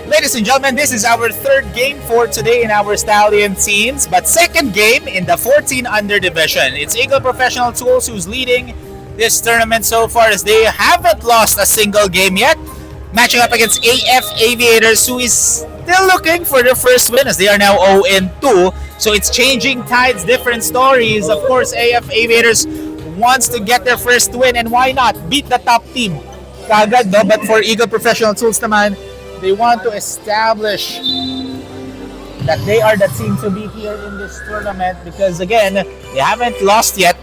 Ladies and gentlemen, this is our third game for today in our Stallion teams, but second game in the 14 under division. It's Eagle Professional Tools who's leading this tournament so far as they haven't lost a single game yet, matching up against AF Aviators who is still looking for their first win as they are now 0-2. So it's changing tides, different stories. Of course, AF Aviators wants to get their first win, and why not beat the top team kagad, no? But for Eagle Professional Tools naman, they want to establish that they are the team to beat here in this tournament because, again, they haven't lost yet.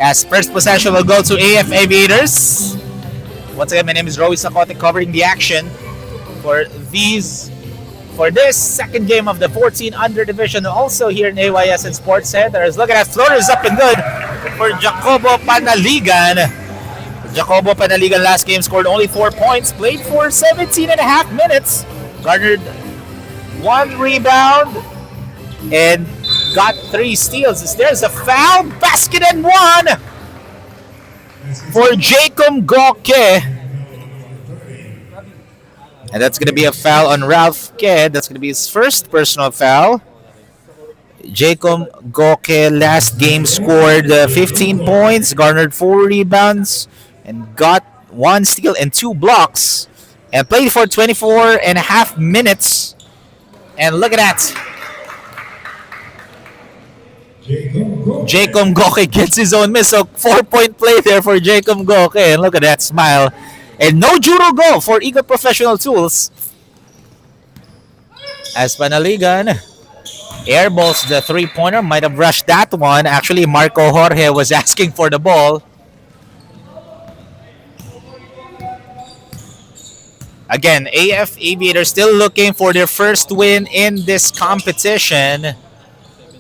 As first possession will go to AF Aviators. Once again, my name is Roy Sacote covering the action for this second game of the 14 under division, also here in AYS and Sports Centers. Look at that, floaters up and good for Jacobo Panaligan. Jacobo Panaligan last game scored only 4 points, played for 17 and a half minutes, garnered 1 rebound, and got 3 steals. There's a foul, basket and 1 for Jacob Goke. And that's going to be a foul on Ralph Ked. That's going to be his first personal foul. Jacob Goke last game scored 15 points, garnered 4 rebounds, and got 1 steal and 2 blocks, and played for 24 and a half minutes. And look at that. Jacob Goke gets his own miss. So 4-point play there for Jacob Goke. And look at that smile. And no judo go for Eagle Professional Tools. As Panaligan airballs the 3-pointer. Might have rushed that one. Actually, Marco Jorge was asking for the ball. Again, AF Aviators still looking for their first win in this competition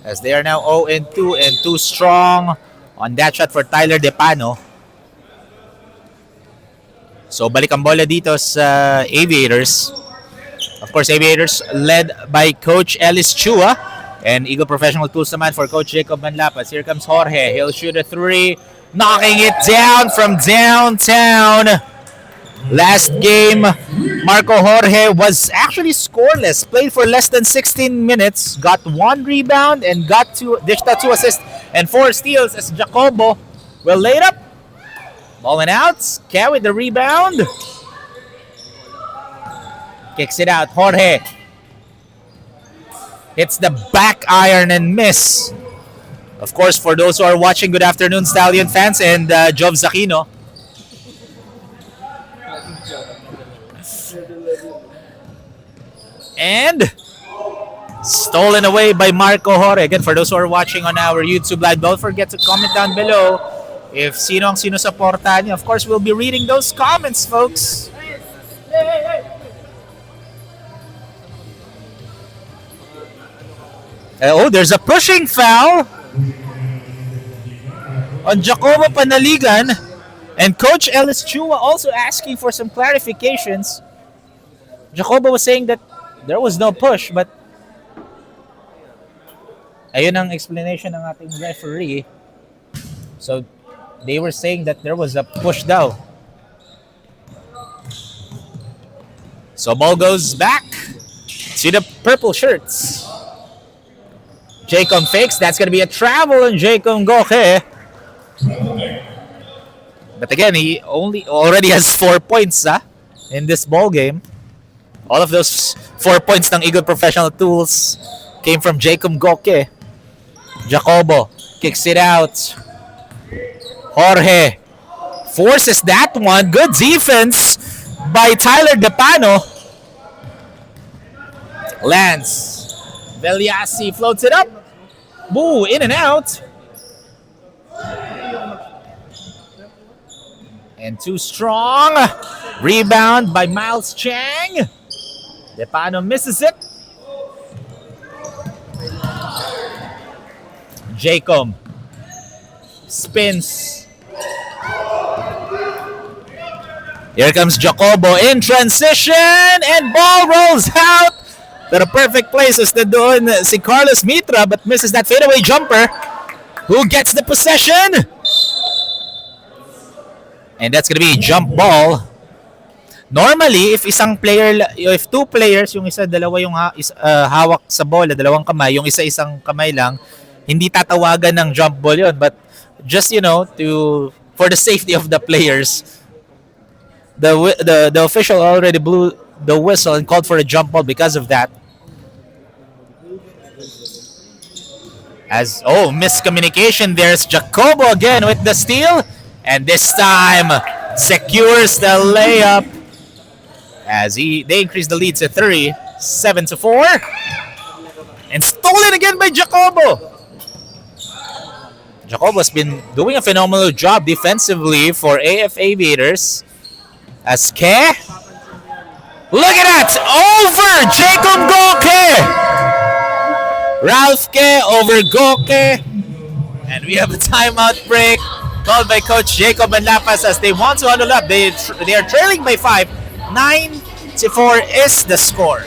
as they are now 0-2 and 2 strong on that shot for Tyler Depano. So balik ang bola dito sa Aviators. Of course, Aviators led by Coach Ellis Chua and Eagle Professional Tools naman for Coach Jacob Manlapas. Here comes Jorge. He'll shoot a 3, knocking it down from downtown. Last game, Marco Jorge was actually scoreless. Played for less than 16 minutes. Got 1 rebound and dished out 2 assists and 4 steals as Jacobo will lay it up. Balling out. Kaya with the rebound. Kicks it out. Jorge. Hits the back iron and miss. Of course, for those who are watching, good afternoon, Stallion fans and Jov Zakino. And stolen away by Marco Jorge. Again, for those who are watching on our YouTube live, don't forget to comment down below if sino ang sino supportan niyo. Of course, we'll be reading those comments, folks. There's a pushing foul on Jacobo Panaligan. And Coach Ellis Chua also asking for some clarifications. Jacobo was saying that there was no push, but ayun ang explanation ng ating referee. So they were saying that there was a push daw. So ball goes back to the purple shirts. Jacob fakes. That's going to be a travel on Jacob Goke. But again, he already has 4 points in this ball game. All of those 4 points ng Eagle Professional Tools came from Jacob Goke. Jacobo kicks it out. Jorge forces that one. Good defense by Tyler Depano. Lance Veliasi floats it up. Boo, in and out. And too strong. Rebound by Miles Chang. Depano misses it. Jacob spins. Here comes Jacobo in transition and ball rolls out to the perfect places na doon si Carlos Mitra but misses that fadeaway jumper. Who gets the possession? And that's going to be a jump ball Normally, if two players, yung isa dalawa yung hawak sa bola, dalawang kamay, yung isa isang kamay lang, hindi tatawagan ng jump ball yun. But just to for the safety of the players, the official already blew the whistle and called for a jump ball because of that. Miscommunication. There's Jacobo again with the steal, and this time secures the layup as they increase the lead to 3, 7-4, and stolen again by Jacobo. Jacobo's been doing a phenomenal job defensively for AF Aviators. As Ke, look at that, over Jacob Goke. Ralph Ke over Goke. And we have a timeout break called by Coach Jacob and Lapas as they want to huddle up. They are trailing by 5. 9-4 is the score.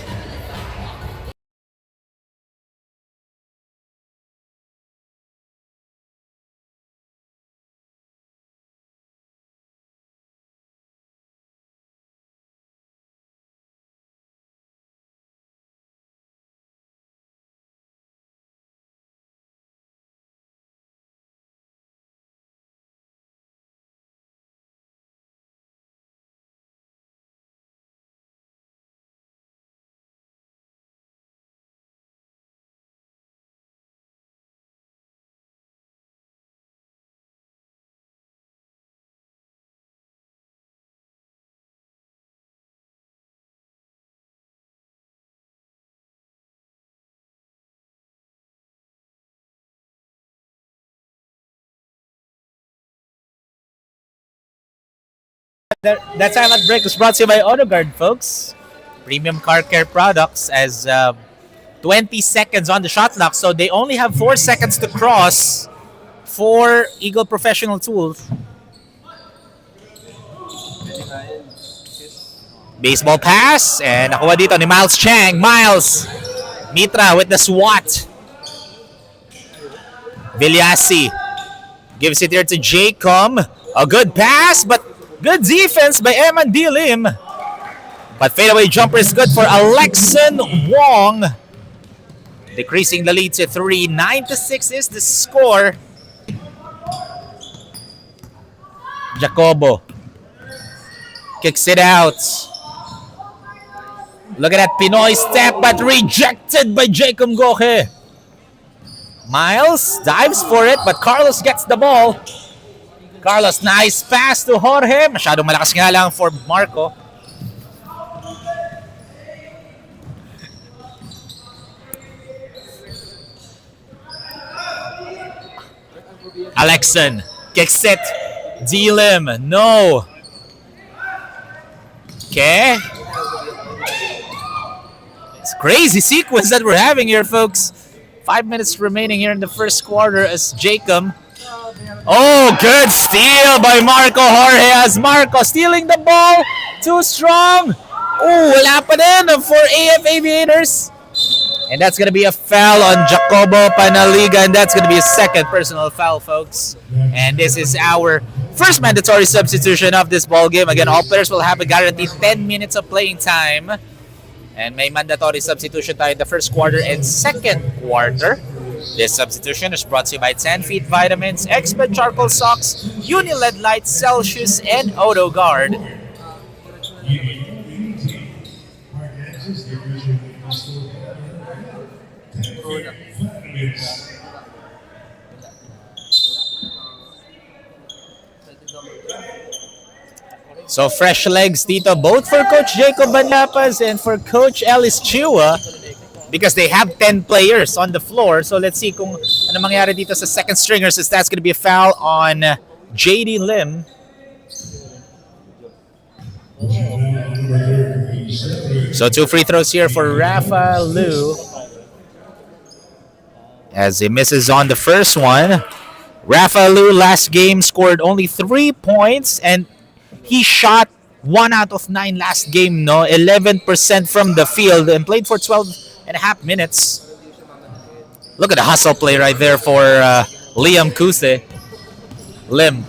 That time at break was brought to you by AutoGuard, folks. Premium car care products as 20 seconds on the shot clock, so they only have 4 seconds to cross for Eagle Professional Tools. Baseball pass, and nakuha dito ni Miles Chang. Miles Mitra with the swat. Villasi gives it here to Jacob. A good pass, but good defense by Eman Dilim. But fadeaway jumper is good for Alexon Wong. Decreasing the lead to 3. 9-6 is the score. Jacobo kicks it out. Look at that Pinoy step, but rejected by Jacob Goke. Miles dives for it, but Carlos gets the ball. Carlos, nice pass to Jorge. Masyadong malakas nga lang for Marco. Alexon kicks it. Dilim, no. Okay. It's a crazy sequence that we're having here, folks. 5 minutes remaining here in the first quarter as Jacob. Oh, good steal by Marco Jorge as Marco stealing the ball. Too strong. Oh, wala pa din for AF Aviators. And that's going to be a foul on Jacobo Panaliga, and that's going to be a second personal foul, folks. And this is our first mandatory substitution of this ball game. Again, all players will have a guaranteed 10 minutes of playing time. And may mandatory substitution tayo in the first quarter and second quarter. This substitution is brought to you by 10 Feet Vitamins, Expert Charcoal Socks, Uniled Lights, Celsius, and AutoGuard. So fresh legs dito, both for Coach Jacob Banlapas and for Coach Ellis Chua, because they have 10 players on the floor. So let's see kung ano mangyari dito sa second stringers, as that's going to be a foul on JD Lim. So 2 free throws here for Rafa Liu as he misses on the first one. Rafa Liu last game scored only 3 points, and he shot 1 out of 9 last game, 11% from the field, and played for 12.5 minutes. Look at the hustle play right there for Liam Kuse. Lim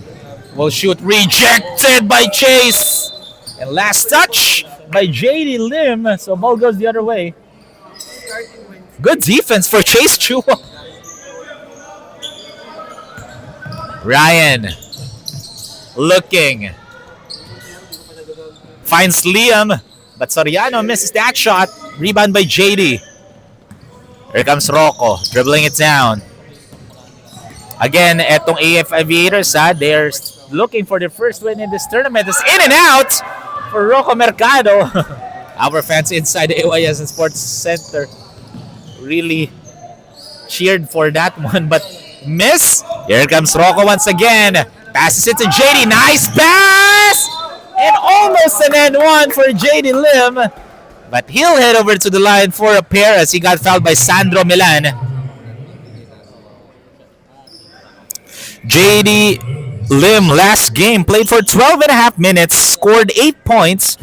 will shoot, rejected by Chase. And last touch by JD Lim. So ball goes the other way. Good defense for Chase Chua. Ryan looking. Finds Liam. But Soriano misses that shot. Rebound by JD. Here comes Rocco. Dribbling it down. Again, etong AF Aviators, they're looking for their first win in this tournament. It's in and out for Rocco Mercado. Our fans inside the AYS and Sports Center really cheered for that one, but miss. Here comes Rocco once again. Passes it to JD. Nice pass! And almost an end one for JD Lim. But he'll head over to the line for a pair as he got fouled by Sandro Milan. JD Lim last game played for 12 and a half minutes, scored 8 points,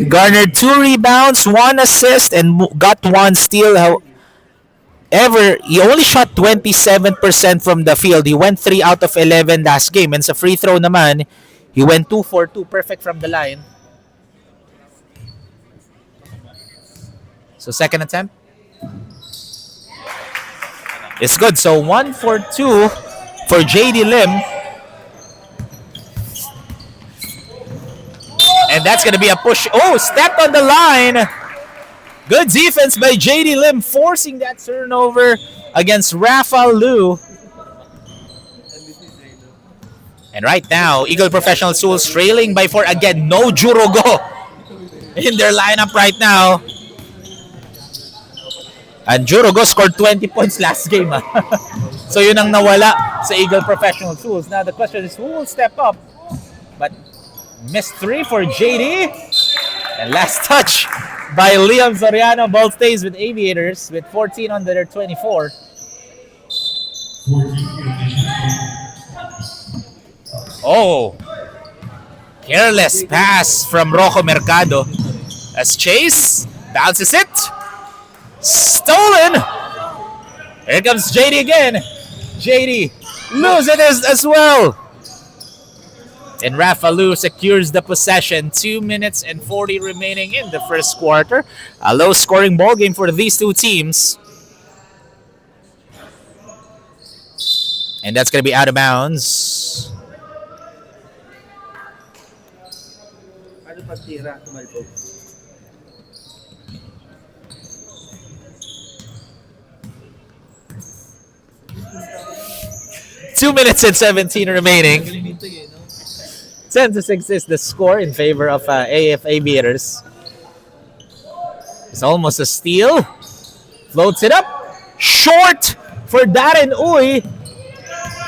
garnered 2 rebounds, 1 assist, and got 1 steal. However, he only shot 27% from the field. He went 3 out of 11 last game. And sa free throw naman, he went 2 for 2, perfect from the line. So second attempt. It's good. So 1 for 2 for JD Lim. And that's going to be a push. Oh, stepped on the line. Good defense by JD Lim, forcing that turnover against Rafa Lu. And right now, Eagle Professional Schools trailing by 4. Again, no Jurogo in their lineup right now. And Jurogo scored 20 points last game. So yun ang nawala sa Eagle Professional Schools. Now the question is, who will step up? But missed 3 for JD. And last touch by Liam Soriano. Ball stays with Aviators with 14 on their 24. Oh, careless pass from Rocco Mercado as Chase bounces it. Stolen. Here comes JD again. JD loses it as well. And Rafa Lu secures the possession. 2 minutes and 40 remaining in the first quarter. A low-scoring ball game for these two teams. And that's going to be out of bounds. 2 minutes and 17 remaining. 10-6 is the score in favor of AF Aviators. It's almost a steal. Floats it up. Short for Darren Uy.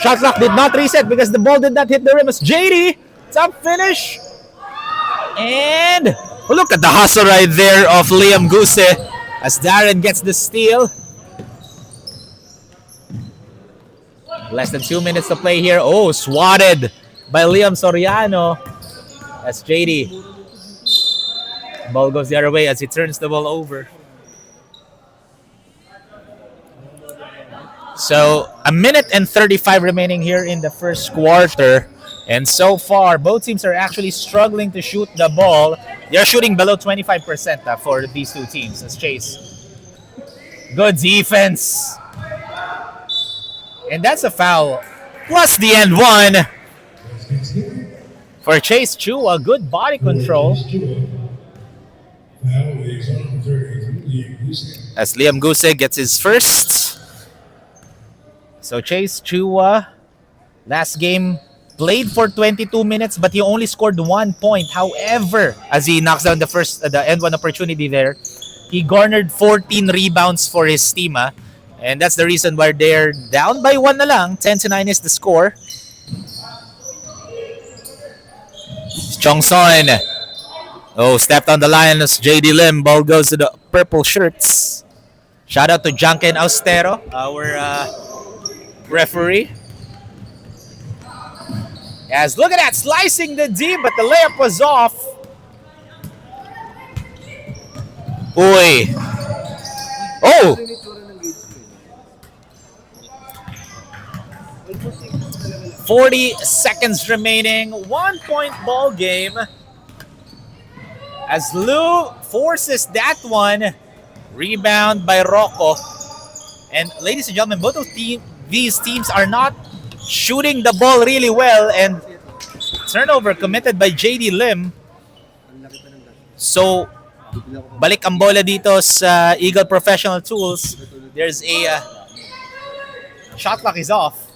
Shot clock did not reset because the ball did not hit the rim. As JD, top finish. And look at the hustle right there of Liam Guse as Darren gets the steal. Less than 2 minutes to play here. Oh, swatted by Liam Soriano as JD. Ball goes the other way as he turns the ball over. So, a minute and 35 remaining here in the first quarter. And so far, both teams are actually struggling to shoot the ball. They're shooting below 25% for these two teams as Chase. Good defense. And that's a foul. Plus the end one. For Chase Chua, good body control. As Liam Guse gets his first. So Chase Chua, last game, played for 22 minutes, but he only scored 1 point. However, as he knocks down the end one opportunity there, he garnered 14 rebounds for his team. And that's the reason why they're down by 1 na lang. 10-9 is the score. Chongson. Oh, stepped on the line as JD Lim. Ball goes to the purple shirts. Shout out to Junken Austero, our referee. As look at that, slicing the D, but the layup was off. Uy. Oh! 40 seconds remaining. 1-point ball game. As Lou forces that one. Rebound by Rocco. And ladies and gentlemen, both of these teams are not shooting the ball really well. And turnover committed by JD Lim. So, balik ang bola dito sa Eagle Professional Tools. There's a shot clock is off.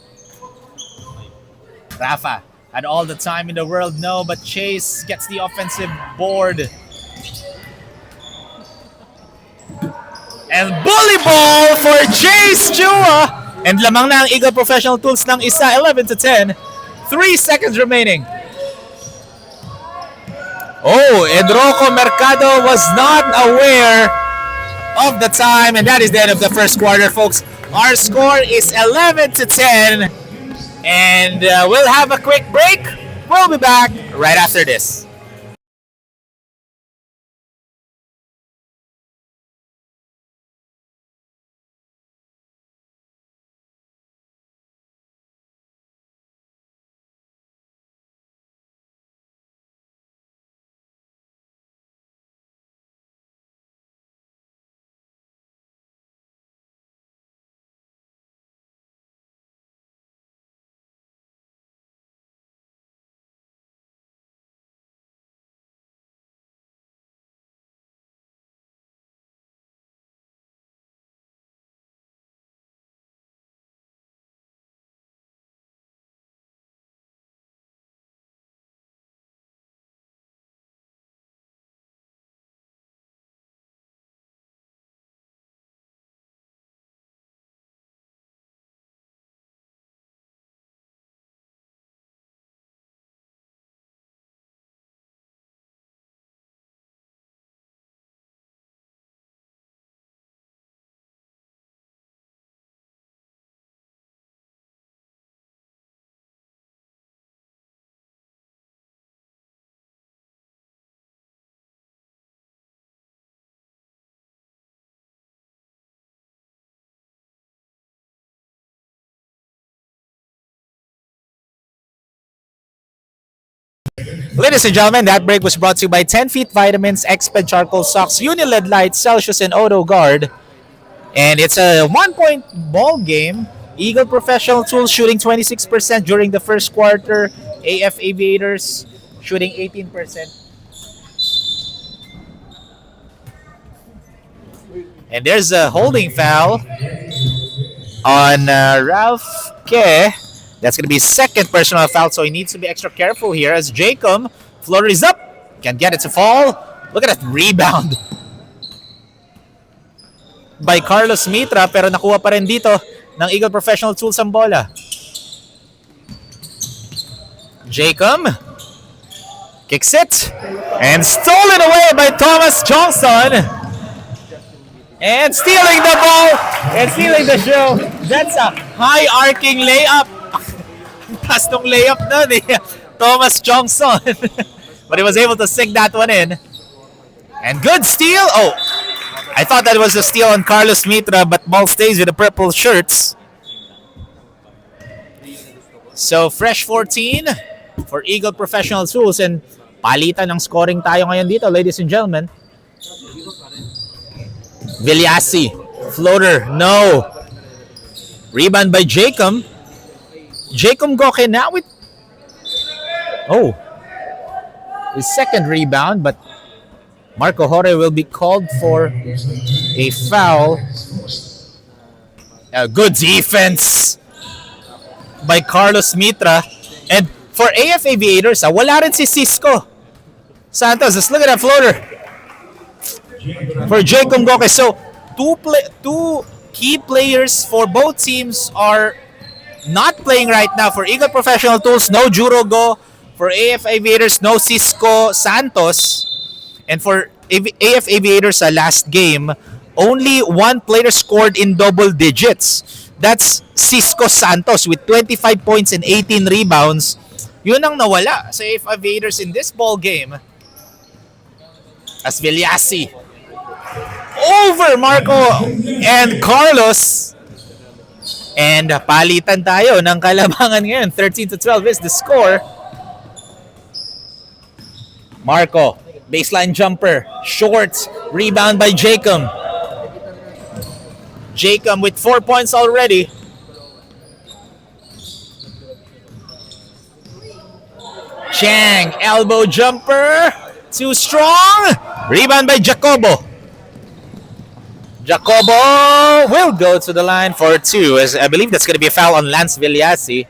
Rafa had all the time in the world, no, but Chase gets the offensive board. And bully ball for Chase Chua. And lamang na ang Eagle Professional Tools ng isa, 11-10. 3 seconds remaining. Oh, Edroco Mercado was not aware of the time, and that is the end of the first quarter, folks. Our score is 11-10, and we'll have a quick break. We'll be back right after this. Ladies and gentlemen, that break was brought to you by 10 Feet Vitamins, Exped Charcoal Socks, Uniled Lights, Celsius, and Odo Guard. And it's a 1-point ball game. Eagle Professional Tools shooting 26% during the first quarter. AF Aviators shooting 18%. And there's a holding foul on Ralph Ke. That's going to be second personal foul, so he needs to be extra careful here as Jacob, floater is up, can get it to fall. Look at that rebound by Carlos Mitra, pero nakuha pa rin dito ng Eagle Professional Tools ang bola. Jacob kicks it and stolen away by Thomas Johnson. And stealing the ball and stealing the show. That's a high arcing layup. Pass tong layup na ni Thomas Johnson. But he was able to sink that one in. And good steal. Oh, I thought that was a steal on Carlos Mitra, but ball stays with the purple shirts. So fresh 14 for Eagle Professional Tools, and palitan ng scoring tayo ngayon dito, ladies and gentlemen. Viliasi, floater, no. Rebound by Jacob. Jacob Goke now with his second rebound, but Marco Jorge will be called for a foul. Good defense by Carlos Mitra. And for AF Aviators, wala rin si Cisco Santos. Let's look at that floater for Jacob Goke. So two key players for both teams are not playing right now. For Eagle Professional Tools, no Jurogo. For AF Aviators, no Cisco Santos. And for AF Aviators, last game, only one player scored in double digits. That's Cisco Santos with 25 points and 18 rebounds. Yun ang nawala sa AF Aviators in this ball game. As Viliasi over Marco and Carlos. And palitan tayo ng kalabangan ngayon. 13-12 is the score. Marco, baseline jumper, short, rebound by Jacob. Jacob with 4 points already. Chang, elbow jumper, too strong. Rebound by Jacobo. Jacobo will go to the line for 2. As I believe that's going to be a foul on Lance Villasi.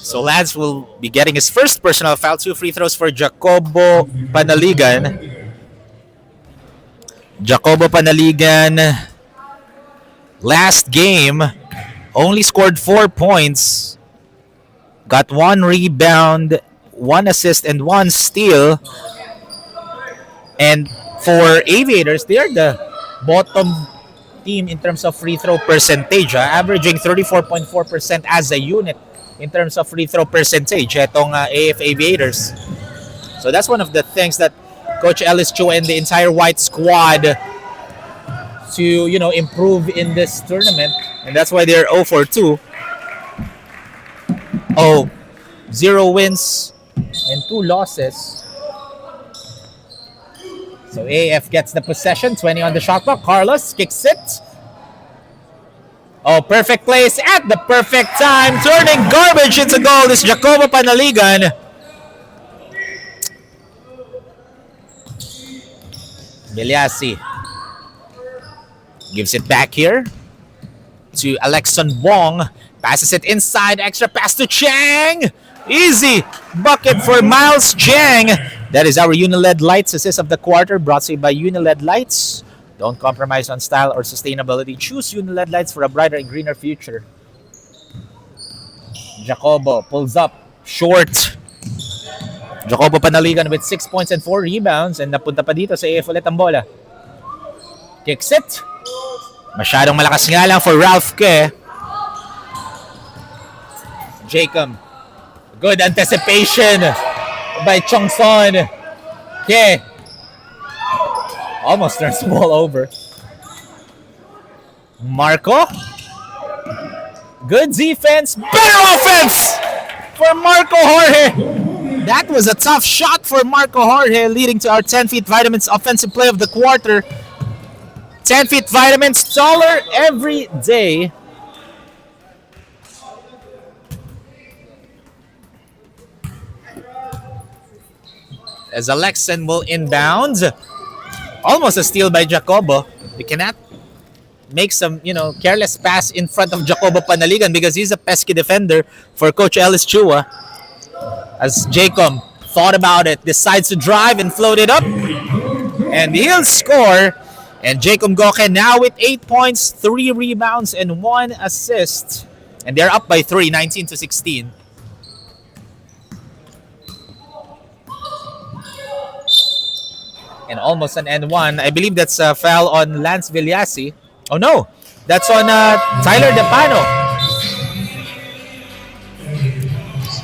So Lance will be getting his first personal foul. 2 free throws for Jacobo Panaligan. Jacobo Panaligan, last game, only scored 4 points. Got 1 rebound, 1 assist, and 1 steal. And for Aviators, they're the bottom team in terms of free throw percentage, averaging 34.4% as a unit in terms of free throw percentage, itong AF Aviators. So that's one of the things that Coach Ellis Chu and the entire white squad to, improve in this tournament. And that's why they're 0 for 2. 0 wins and 2 losses. So AF gets the possession, 20 on the shot clock. Carlos kicks it. Perfect place at the perfect time. Turning garbage into goal is Jacobo Panaligan. Villasi gives it back here to Alexon Wong. Passes it inside. Extra pass to Chang. Easy bucket for Miles Chang. That is our Uniled Lights assist of the quarter, brought to you by Uniled Lights. Don't compromise on style or sustainability. Choose Uniled Lights for a brighter and greener future. Jacobo pulls up short. Jacobo Panaligan with 6 points and 4 rebounds, and napunta pa dito sa AF ulit ang bola. Kicks it. Masyadong malakas nga lang for Ralph Ke. Jacob. Good anticipation by Chong Son. Ke. Almost turns the ball over. Marco. Good defense. Better offense for Marco Jorge. That was a tough shot for Marco Jorge, leading to our 10 Feet Vitamins offensive play of the quarter. 10 Feet Vitamins, taller every day. As Alexen will inbound. Almost a steal by Jacobo. You cannot make some, careless pass in front of Jacobo Panaligan because he's a pesky defender for Coach Ellis Chua. As Jacob thought about it, decides to drive and float it up. And he'll score. And Jacob Goke now with 8 points, 3 rebounds, and 1 assist. And they're up by 3, 19-16. And almost an N1. I believe that's a foul on Lance Villasi. Oh no, that's on Tyler DePano.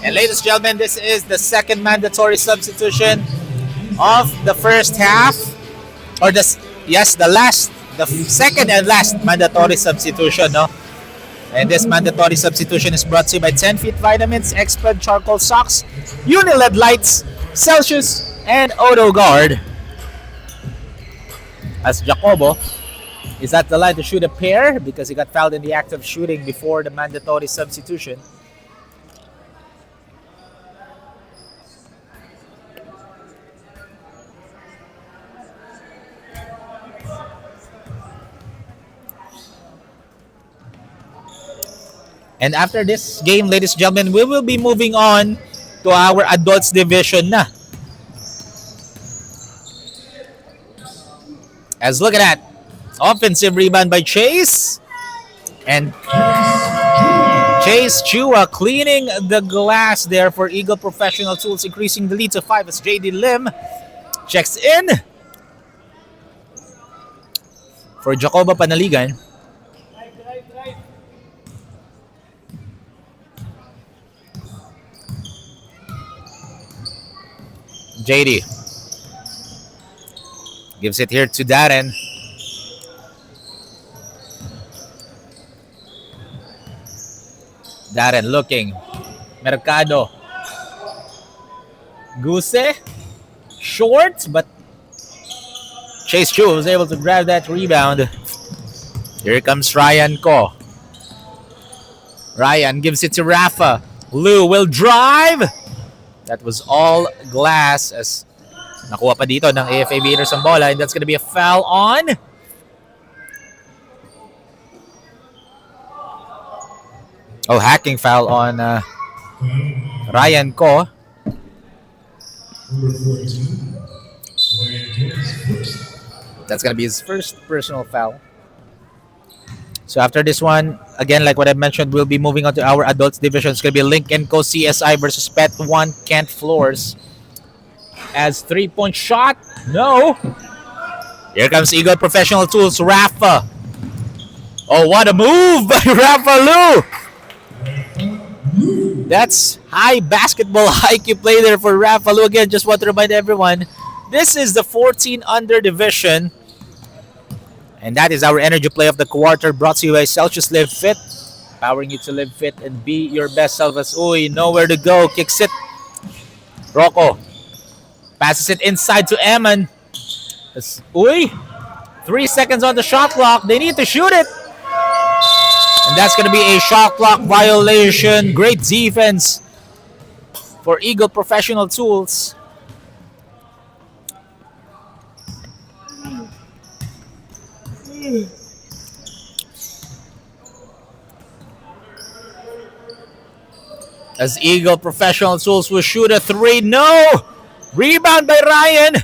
And ladies and gentlemen, this is the second mandatory substitution of the first half. Or the second and last mandatory substitution, no? And this mandatory substitution is brought to you by 10 Feet Vitamins, Expert Charcoal Socks, Uniled Lights, Celsius, and Odo Guard. As Jacobo is at the line to shoot a pair because he got fouled in the act of shooting before the mandatory substitution. And after this game, ladies and gentlemen, we will be moving on to our adults division na. As look at that. Offensive rebound by Chase. And Chase Chua cleaning the glass there for Eagle Professional Tools, increasing the lead to 5 as JD Lim checks in for Jacobo Panaligan. JD Gives it here to Darren. Darren looking. Mercado. Guse. Short, but Chase Chu was able to grab that rebound. Here comes Ryan Ko. Ryan gives it to Rafa. Lou will drive. That was all glass as nakuha pa dito ng AF Aviators ang bola, and that's gonna be a foul on hacking foul on Ryan Ko. That's gonna be his first personal foul. So after this one, again, like what I mentioned, we'll be moving on to our adults division. It's gonna be Lincoln Co CSI versus Pet 1 Kent Floors. As 3-point shot, no. Here comes Eagle Professional Tools, Rafa. Oh, what a move by Rafa Lou. That's high basketball IQ play there for Rafa Lou. Again, just want to remind everyone, this is the 14 under division. And that is our energy play of the quarter, brought to you by Celsius Live Fit. Powering you to live fit and be your best self. As Uy, nowhere to go. Kicks it. Rocco passes it inside to Eman. As Uy, 3 seconds on the shot clock. They need to shoot it. And that's going to be a shot clock violation. Great defense for Eagle Professional Tools. As Eagle Professional Tools will shoot a 3. No! Rebound by Ryan.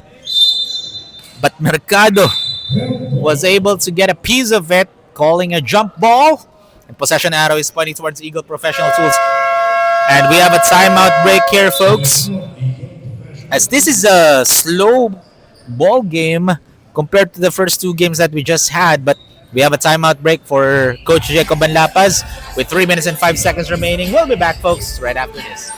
But Mercado was able to get a piece of it, calling a jump ball. And possession arrow is pointing towards Eagle Professional Tools. And we have a timeout break here, folks. As this is a slow ball game compared to the first 2 games that we just had. But we have a timeout break for Coach Jacob Banlapas with 3 minutes and 5 seconds remaining. We'll be back, folks, right after this.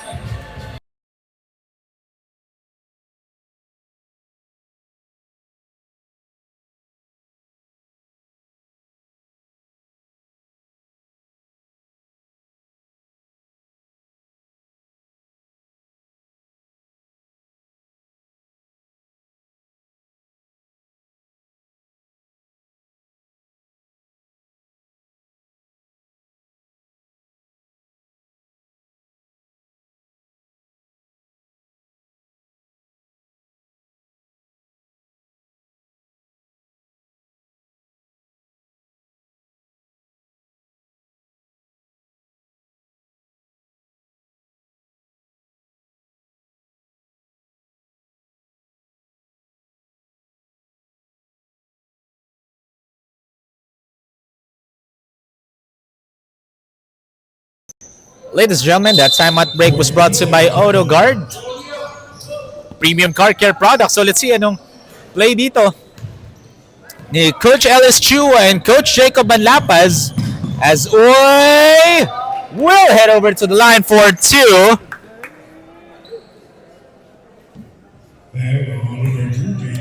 Ladies and gentlemen, that timeout break was brought to you by AutoGuard, premium car care product. So let's see anong play dito ni Coach Ellis Chua and Coach Jacob Banlapas as Uy will head over to the line for 2.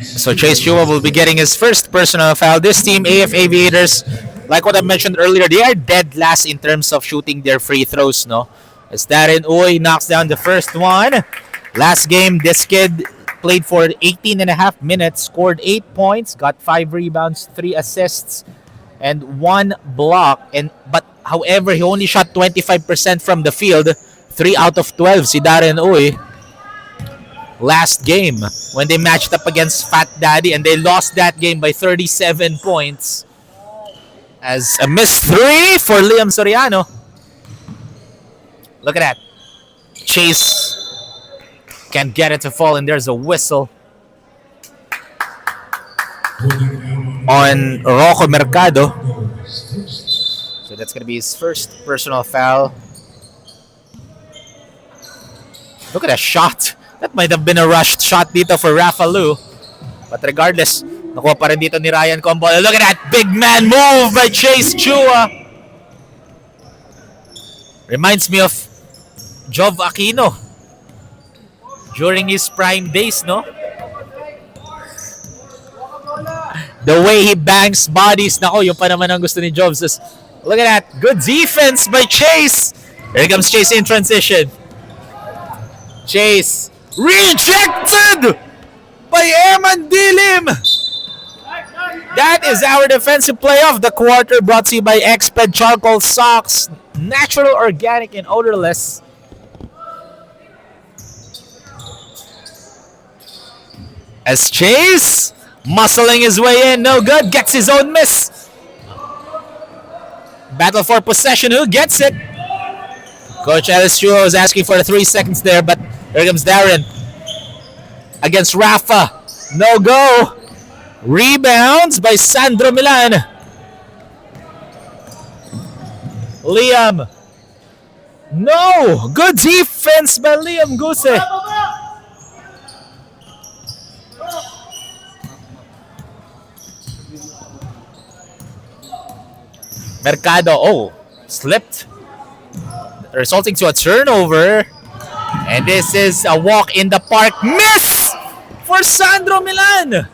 So Chase Chua will be getting his first personal foul. This team, AF Aviators, like what I mentioned earlier, they are dead last in terms of shooting their free throws, no? As Darren Uy knocks down the first one. Last game, this kid played for 18 and a half minutes, scored 8 points, got 5 rebounds, 3 assists, and 1 block. But however, he only shot 25% from the field, 3 out of 12 si Darren Uy. Last game, when they matched up against Fat Daddy, and they lost that game by 37 points. As a missed 3 for Liam Soriano. Look at that. Chase can't get it to fall, and there's a whistle on Rocco Mercado. So that's going to be his first personal foul. Look at that shot. That might have been a rushed shot dito for Rafa Lou. But regardless, nakuha pa rin dito ni Ryan Combo. Look at that big man move by Chase Chua. Reminds me of Jov Aquino during his prime days, no? The way he bangs bodies. Nako, yung pa naman ang gusto ni Jobs. Look at that. Good defense by Chase. Here comes Chase in transition. Chase. Rejected by Eman Dilim. That is our defensive play of the quarter, brought to you by Exped Charcoal Socks. Natural, organic, and odorless. As Chase muscling his way in, no good, gets his own miss. Battle for possession, who gets it? Coach Ellis Chua was asking for the 3 seconds there, but here comes Darren against Rafa. No go. Rebounds by Sandro Milan. Liam. No. Good defense by Liam Guse. Mercado. Oh, slipped. Resulting to a turnover. And this is a walk in the park. Miss for Sandro Milan.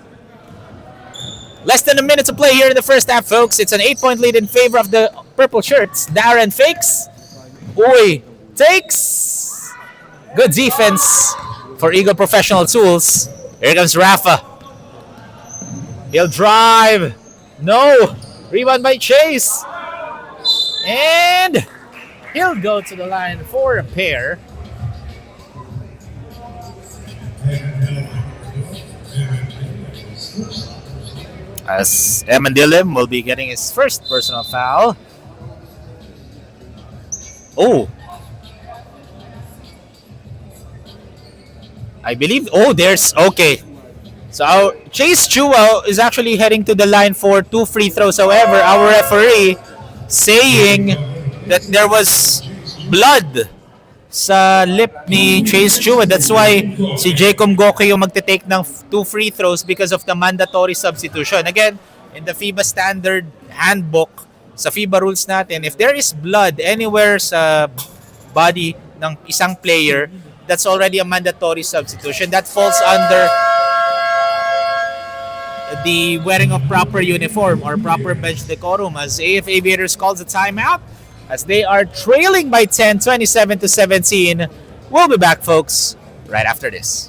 Less than a minute to play here in the first half, folks. It's an 8-point lead in favor of the purple shirts. Darren fakes. Uy takes. Good defense for Eagle Professional Tools. Here comes Rafa. He'll drive. No. Rebound by Chase. And he'll go to the line for a pair. As Eman Dilim will be getting his first personal foul. Oh. I believe, there's, okay. So Chase Chua is actually heading to the line for 2 free throws. However, our referee saying that there was blood sa lip ni Chase Chua. That's why si Jacob Goki yung magte-take ng 2 free throws because of the mandatory substitution. Again, in the FIBA standard handbook, sa FIBA rules natin, if there is blood anywhere sa body ng isang player, that's already a mandatory substitution. That falls under the wearing of proper uniform or proper bench decorum, as AF Aviators calls a timeout as they are trailing by 10, 27-17. We'll be back, folks, right after this.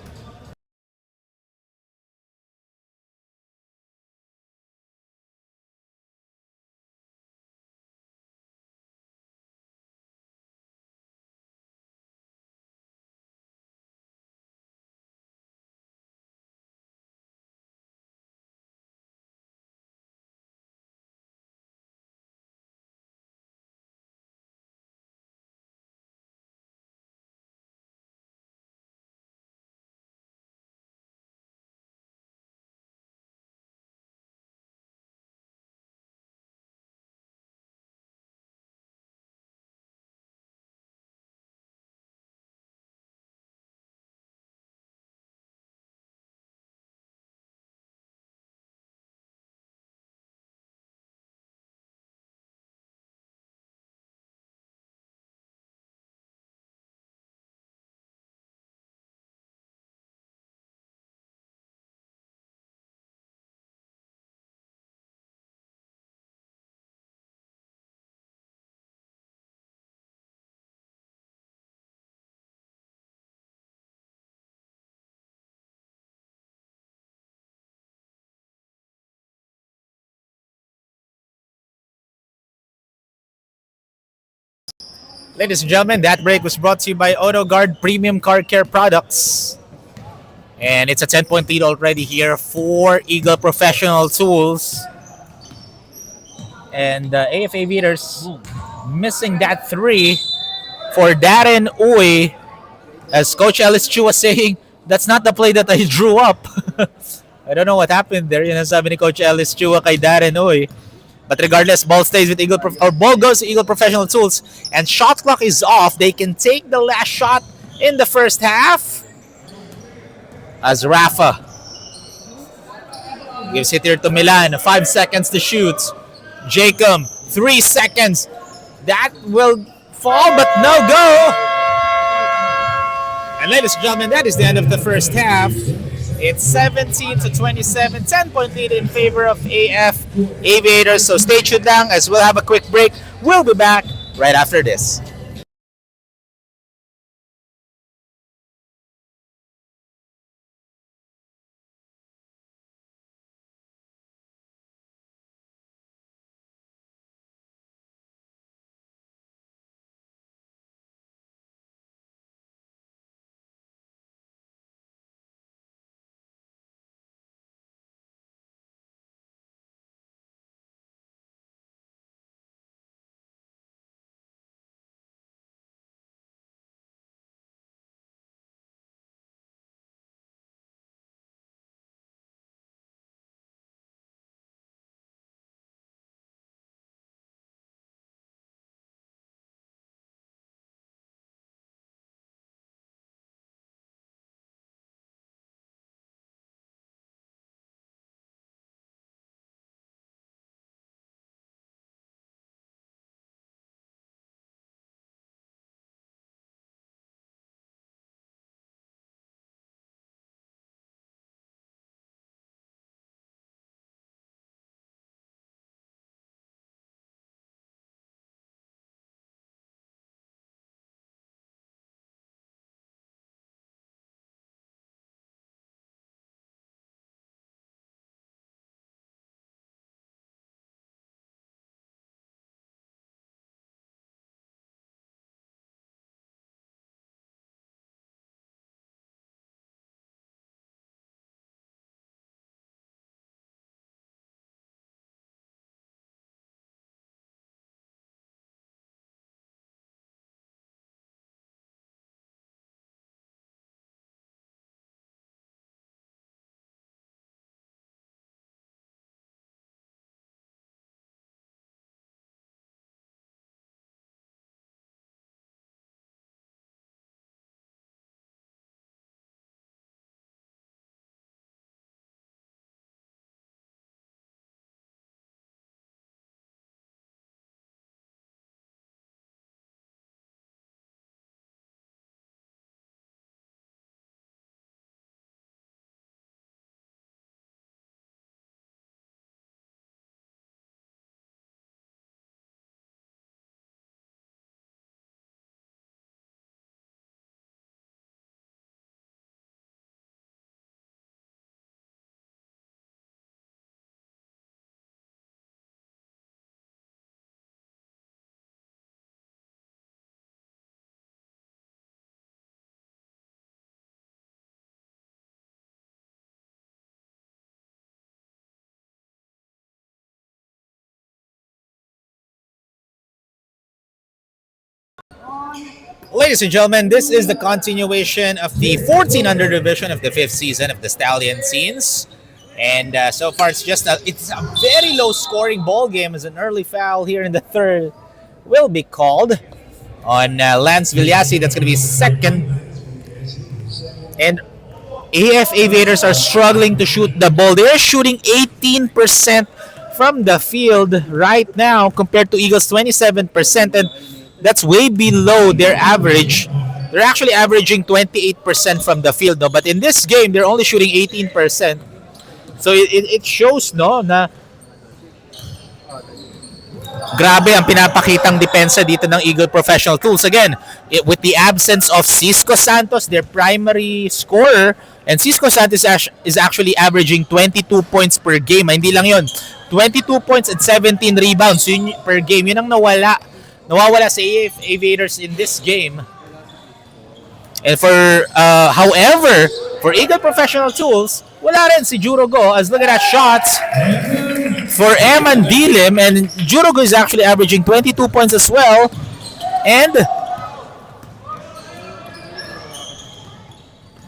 Ladies and gentlemen, that break was brought to you by AutoGuard Premium Car Care Products. And it's a 10-point lead already here for Eagle Professional Tools. And AF Aviators missing that 3 for Darren Uy. As Coach Ellis Chu was saying, that's not the play that I drew up. I don't know what happened there. Yun ang sabi ni Coach Ellis Chu kay Darren Uy. But regardless, ball stays with ball goes to Eagle Professional Tools, and shot clock is off. They can take the last shot in the first half. As Rafa gives it here to Milan. 5 seconds to shoot. Jacob, 3 seconds. That will fall, but no go. And ladies and gentlemen, that is the end of the first half. It's 17 to 27, 10-point lead in favor of AF Aviators. So stay tuned lang as we'll have a quick break. We'll be back right after this. Ladies and gentlemen, this is the continuation of the 14 under division of the fifth season of the Stallion scenes. And so far, it's a very low scoring ball game as an early foul here in the third will be called on Lance Villasi. That's going to be second. And AF Aviators are struggling to shoot the ball. They're shooting 18% from the field right now compared to Eagles 27%. And that's way below their average. They're actually averaging 28% from the field, no? But in this game, they're only shooting 18%. So it shows, no, na grabe ang pinapakitang depensa dito ng Eagle Professional Tools. Again, with the absence of Cisco Santos, their primary scorer, and Cisco Santos is actually averaging 22 points per game. Hindi lang yun. 22 points and 17 rebounds per game. Yun ang nawawala sa AF Aviators in this game. And however, for Eagle Professional Tools, wala rin si Jurogo. As look at that shots for Eman Dilim, and Jurogo is actually averaging 22 points as well. And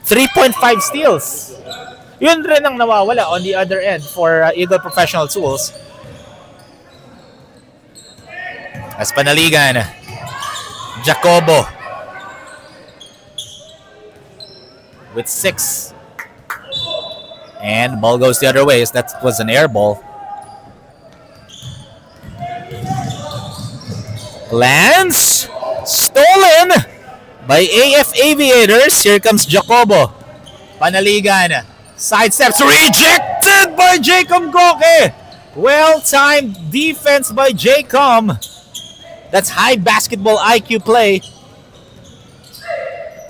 3.5 steals. Yun rin ang nawawala on the other end for Eagle Professional Tools. As panaligan, Jacobo with 6. And ball goes the other way. That was an air ball. Lands stolen by AF Aviators. Here comes Jacobo. Panaligan Sidesteps rejected by Jacob Goke. Well-timed defense by Jacob. That's high basketball IQ play.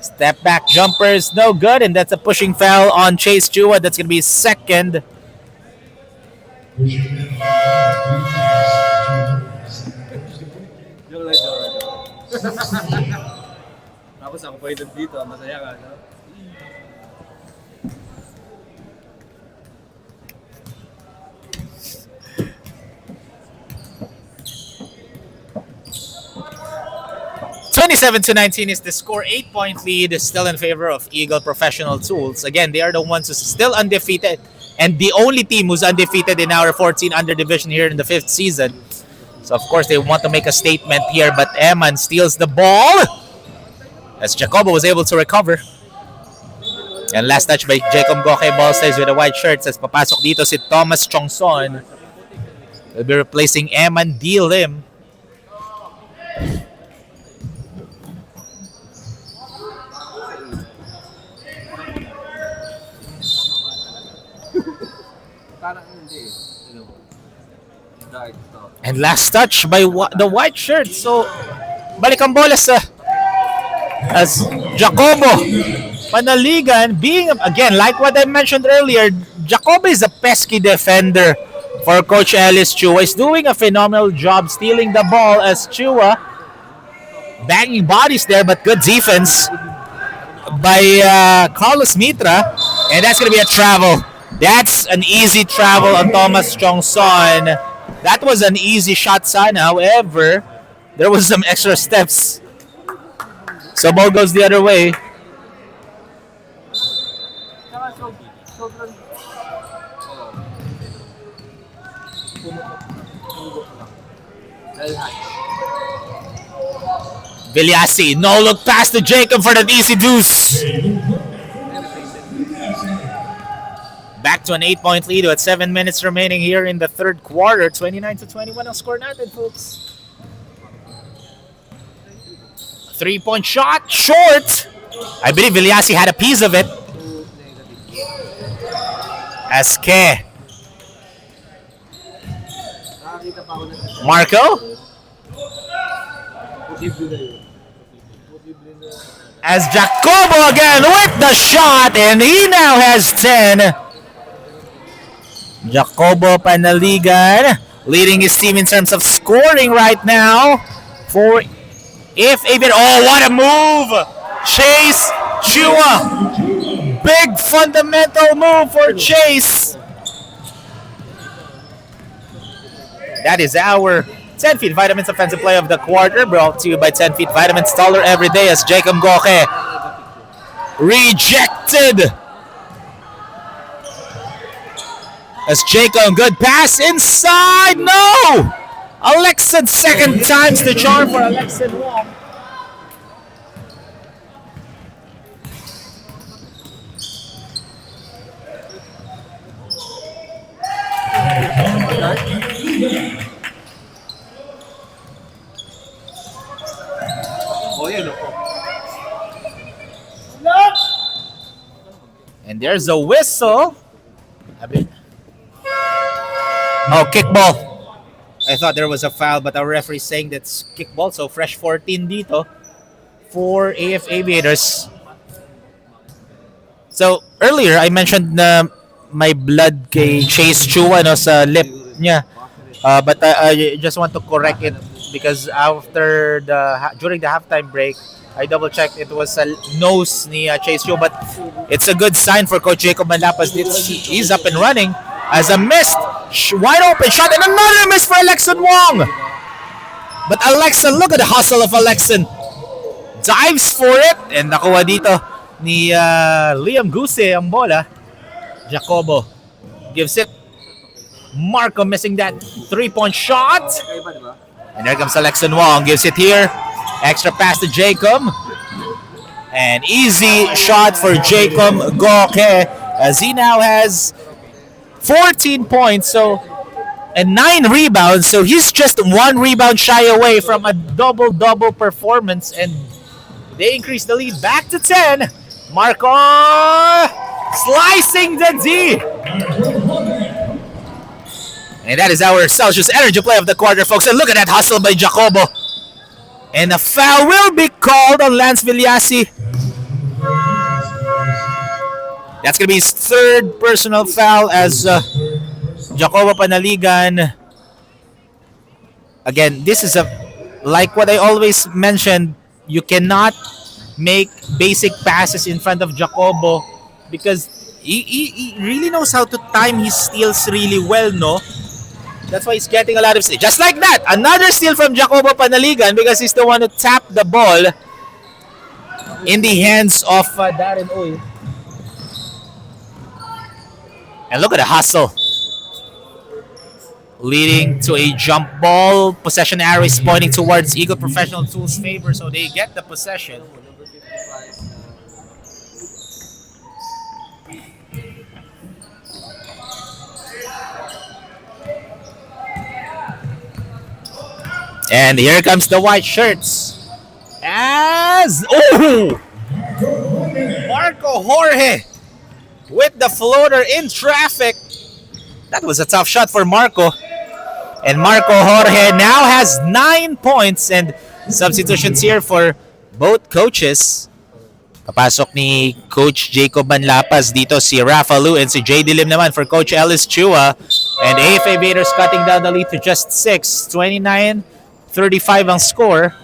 Step back jumper is no good, and that's a pushing foul on Chase Chua. That's going to be second. Tapos ako pa dito, masaya ka, no? 27-19 is the score. 8-point lead is still in favor of Eagle Professional Tools. Again, they are the ones who's still undefeated and the only team who's undefeated in our 14 under division here in the 5th season. So of course they want to make a statement here, but Eman steals the ball as Jacobo was able to recover. And last touch by Jacob Goke. Ball stays with the white shirts as papasok dito si Thomas Chongson. Will be replacing Eman D. Lim. And last touch by the white shirt. So, balik ang bola sa as Jacobo Panaligan being, again, like what I mentioned earlier, Jacobo is a pesky defender for Coach Ellis Chua. He's doing a phenomenal job stealing the ball as Chua banging bodies there, but good defense by Carlos Mitra. And that's going to be a travel. That's an easy travel on Thomas Chongson. That was an easy shot sana. However, there was some extra steps. So ball goes the other way. Viliasi, no look pass to Jacob for that easy deuce. Back to an 8-point lead with 7 minutes remaining here in the third quarter. 29-21 ang score natin, folks. 3-point shot, short. I believe Viliasi had a piece of it. Aske. Marco. As Jacobo again with the shot, and he now has 10. Jacobo Panaligan leading his team in terms of scoring right now. For oh, what a move! Chase Chua, big fundamental move for Chase. That is our 10 Feet Vitamins Offensive Play of the Quarter, brought to you by 10 Feet Vitamins. Taller every day as Jacob Goke rejected. As Jacob, good pass inside, no! Alexid, second time's the charm for Alexid Wong. And there's a whistle. Oh, kickball. I thought there was a foul, but our referee saying that's kickball. So fresh 14 dito for AF Aviators. So earlier I mentioned na may blood kay Chase Chua no, sa lip niya. But I just want to correct it because after during the halftime break, I double checked, it was a nose ni Chase Chua, but it's a good sign for Coach Jacob Manlapas. He's up and running as a missed wide open shot and another miss for Alexon Wong. But Alexon, look at the hustle of Alexon. Dives for it and nakuha dito ni Liam Guse ang bola. Jacobo gives it. Marco missing that 3-point shot. And there comes Alexon Wong, gives it here. Extra pass to Jacob. And easy shot for Jacob Goke as he now has 14 points and 9 rebounds. So he's just 1 rebound shy away from a double-double performance. And they increase the lead back to 10. Marco Slicing the D. And that is our Celsius energy play of the quarter, folks. And look at that hustle by Jacobo. And a foul will be called on Lance Villasi. That's going to be his third personal foul as Jacobo Panaligan. Again, this is like what I always mentioned, you cannot make basic passes in front of Jacobo because he really knows how to time his steals really well, no? That's why he's getting a lot of steals. Just like that, another steal from Jacobo Panaligan because he's the one who tapped the ball in the hands of Darren Oy. And look at the hustle. Leading to a jump ball. Possession arrow is pointing towards Eagle Professional Tools' favor, so they get the possession. And here comes the white shirts. Marco Jorge with the floater in traffic. That was a tough shot for Marco. And Marco Jorge now has 9 points and substitutions here for both coaches. Papasok ni Coach Jacob Manlapas dito si Rafa Lu and si JD Lim naman for Coach Ellis Chua. And AF Aviators cutting down the lead to just 6. 29-35 ang score.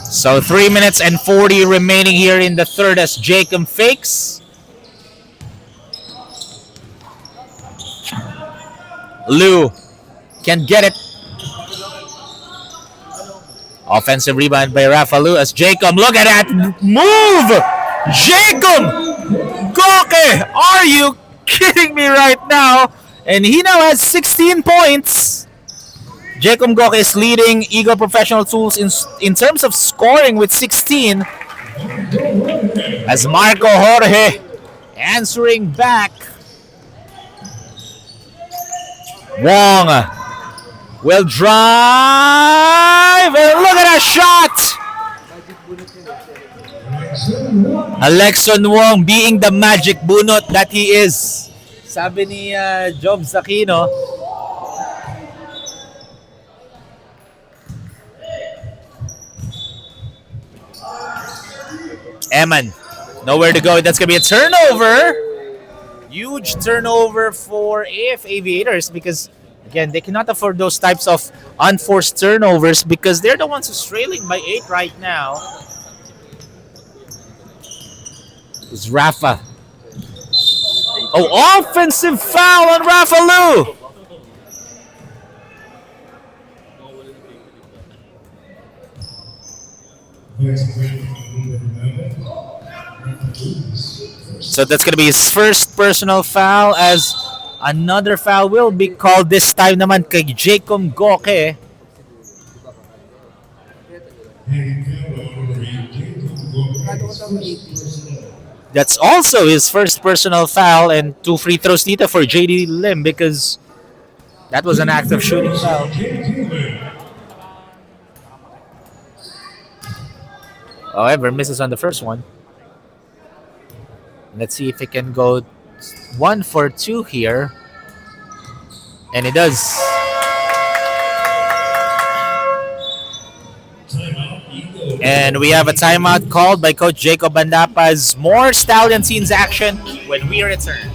So 3 minutes and 40 remaining here in the third as Jacob fakes. Lou can get it. Offensive rebound by Rafa Lu as Jacob. Look at that move! Jacob Goke! Are you kidding me right now? And he now has 16 points. Jacob Goke is leading Eagle Professional Tools in terms of scoring with 16. As Marco Jorge answering back. Wong will drive. And look at that shot. Alexon Wong being the magic bunot that he is. Sabi ni Job Aquino. Eman, nowhere to go. That's going to be a turnover. Huge turnover for AF Aviators because, again, they cannot afford those types of unforced turnovers because they're the ones who's trailing by 8 right now. It's Rafa. Oh, offensive foul on Rafa Lu. So that's going to be his first personal foul as another foul will be called this time naman kay Jacob Goke. That's also his first personal foul and 2 free throws dito for JD Lim because that was an active shooting foul. However, misses on the first one. Let's see if he can go 1 for 2 here. And he does. And we have a timeout called by Coach Jacob Bandapas. More Stallion Scenes action when we return.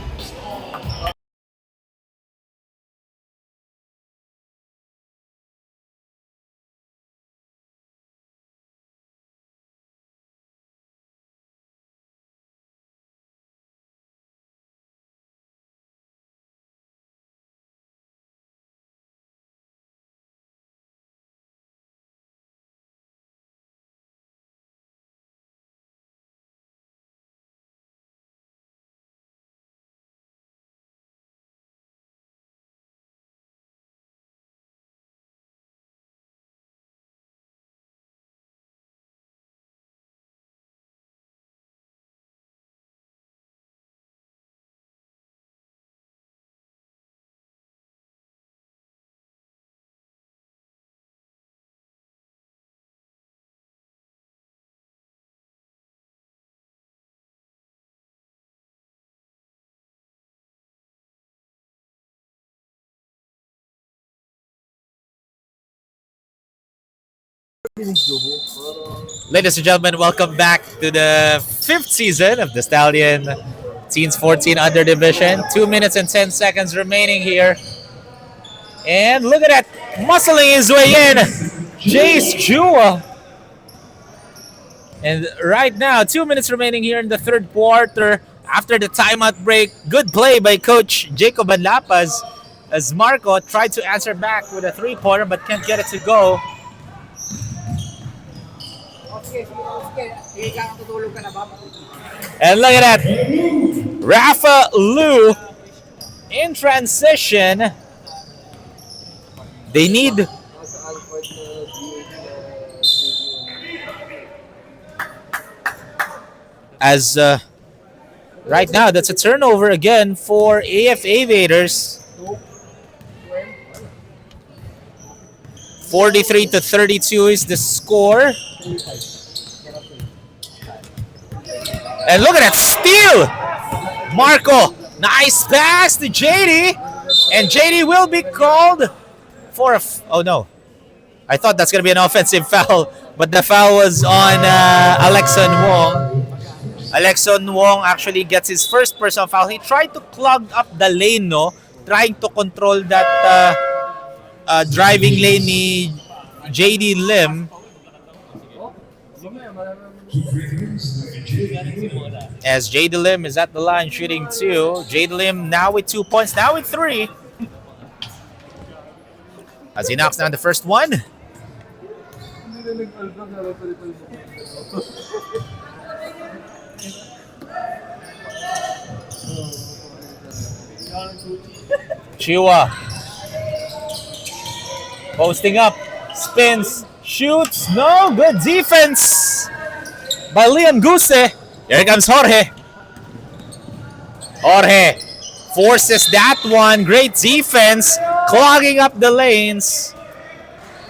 Ladies and gentlemen, welcome back to the fifth season of the Stallion Teens 14 Under Division. 2 minutes and 10 seconds remaining here. And look at that, muscling his way in, Jace Jua. And right now, 2 minutes remaining here in the third quarter. After the timeout break, good play by Coach Jacob Anlapas as Marco tried to answer back with a three-pointer but can't get it to go. And look at that, Rafa Lu in transition. They need as right now that's a turnover again for AF Aviators. 43-32 is the score. And look at that steal! Marco, nice pass to JD. And JD will be called for oh no. I thought that's going to be an offensive foul, but the foul was on Alexon Wong. Alexon Wong actually gets his first personal foul. He tried to clog up the lane, no? Trying to control that driving lane ni JD Lim. As JD Lim is at the line shooting two. JD Lim now with 2 points, now with 3. As he knocks down the first one. Chua posting up, spins, shoots, no, good defense by Liam Guse. Here comes Jorge. Jorge forces that one, great defense, clogging up the lanes.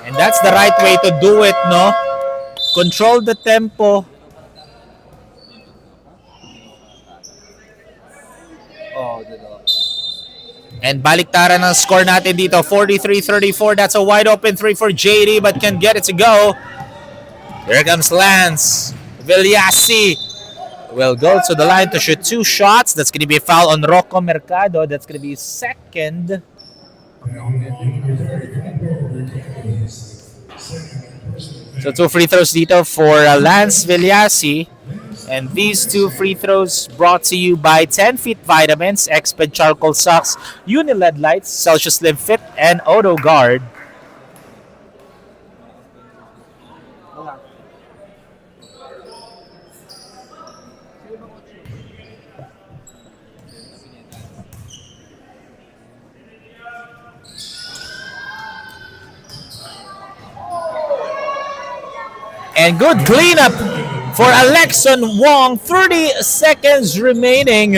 And that's the right way to do it, no? Control the tempo. And baliktaran ang score natin dito, 43-34. That's a wide open 3 for JD but can't get it to go. Here comes Lance. Villasi will go to the line to shoot 2 shots. That's going to be a foul on Rocco Mercado. That's going to be second. So 2 free throws dito for Lance Villasi. And these 2 free throws brought to you by 10 Feet Vitamins, Exped Charcoal Socks, Uniled Lights, Celsius Slim Fit, and Odo Guard. And good cleanup for Alexon Wong. 30 seconds remaining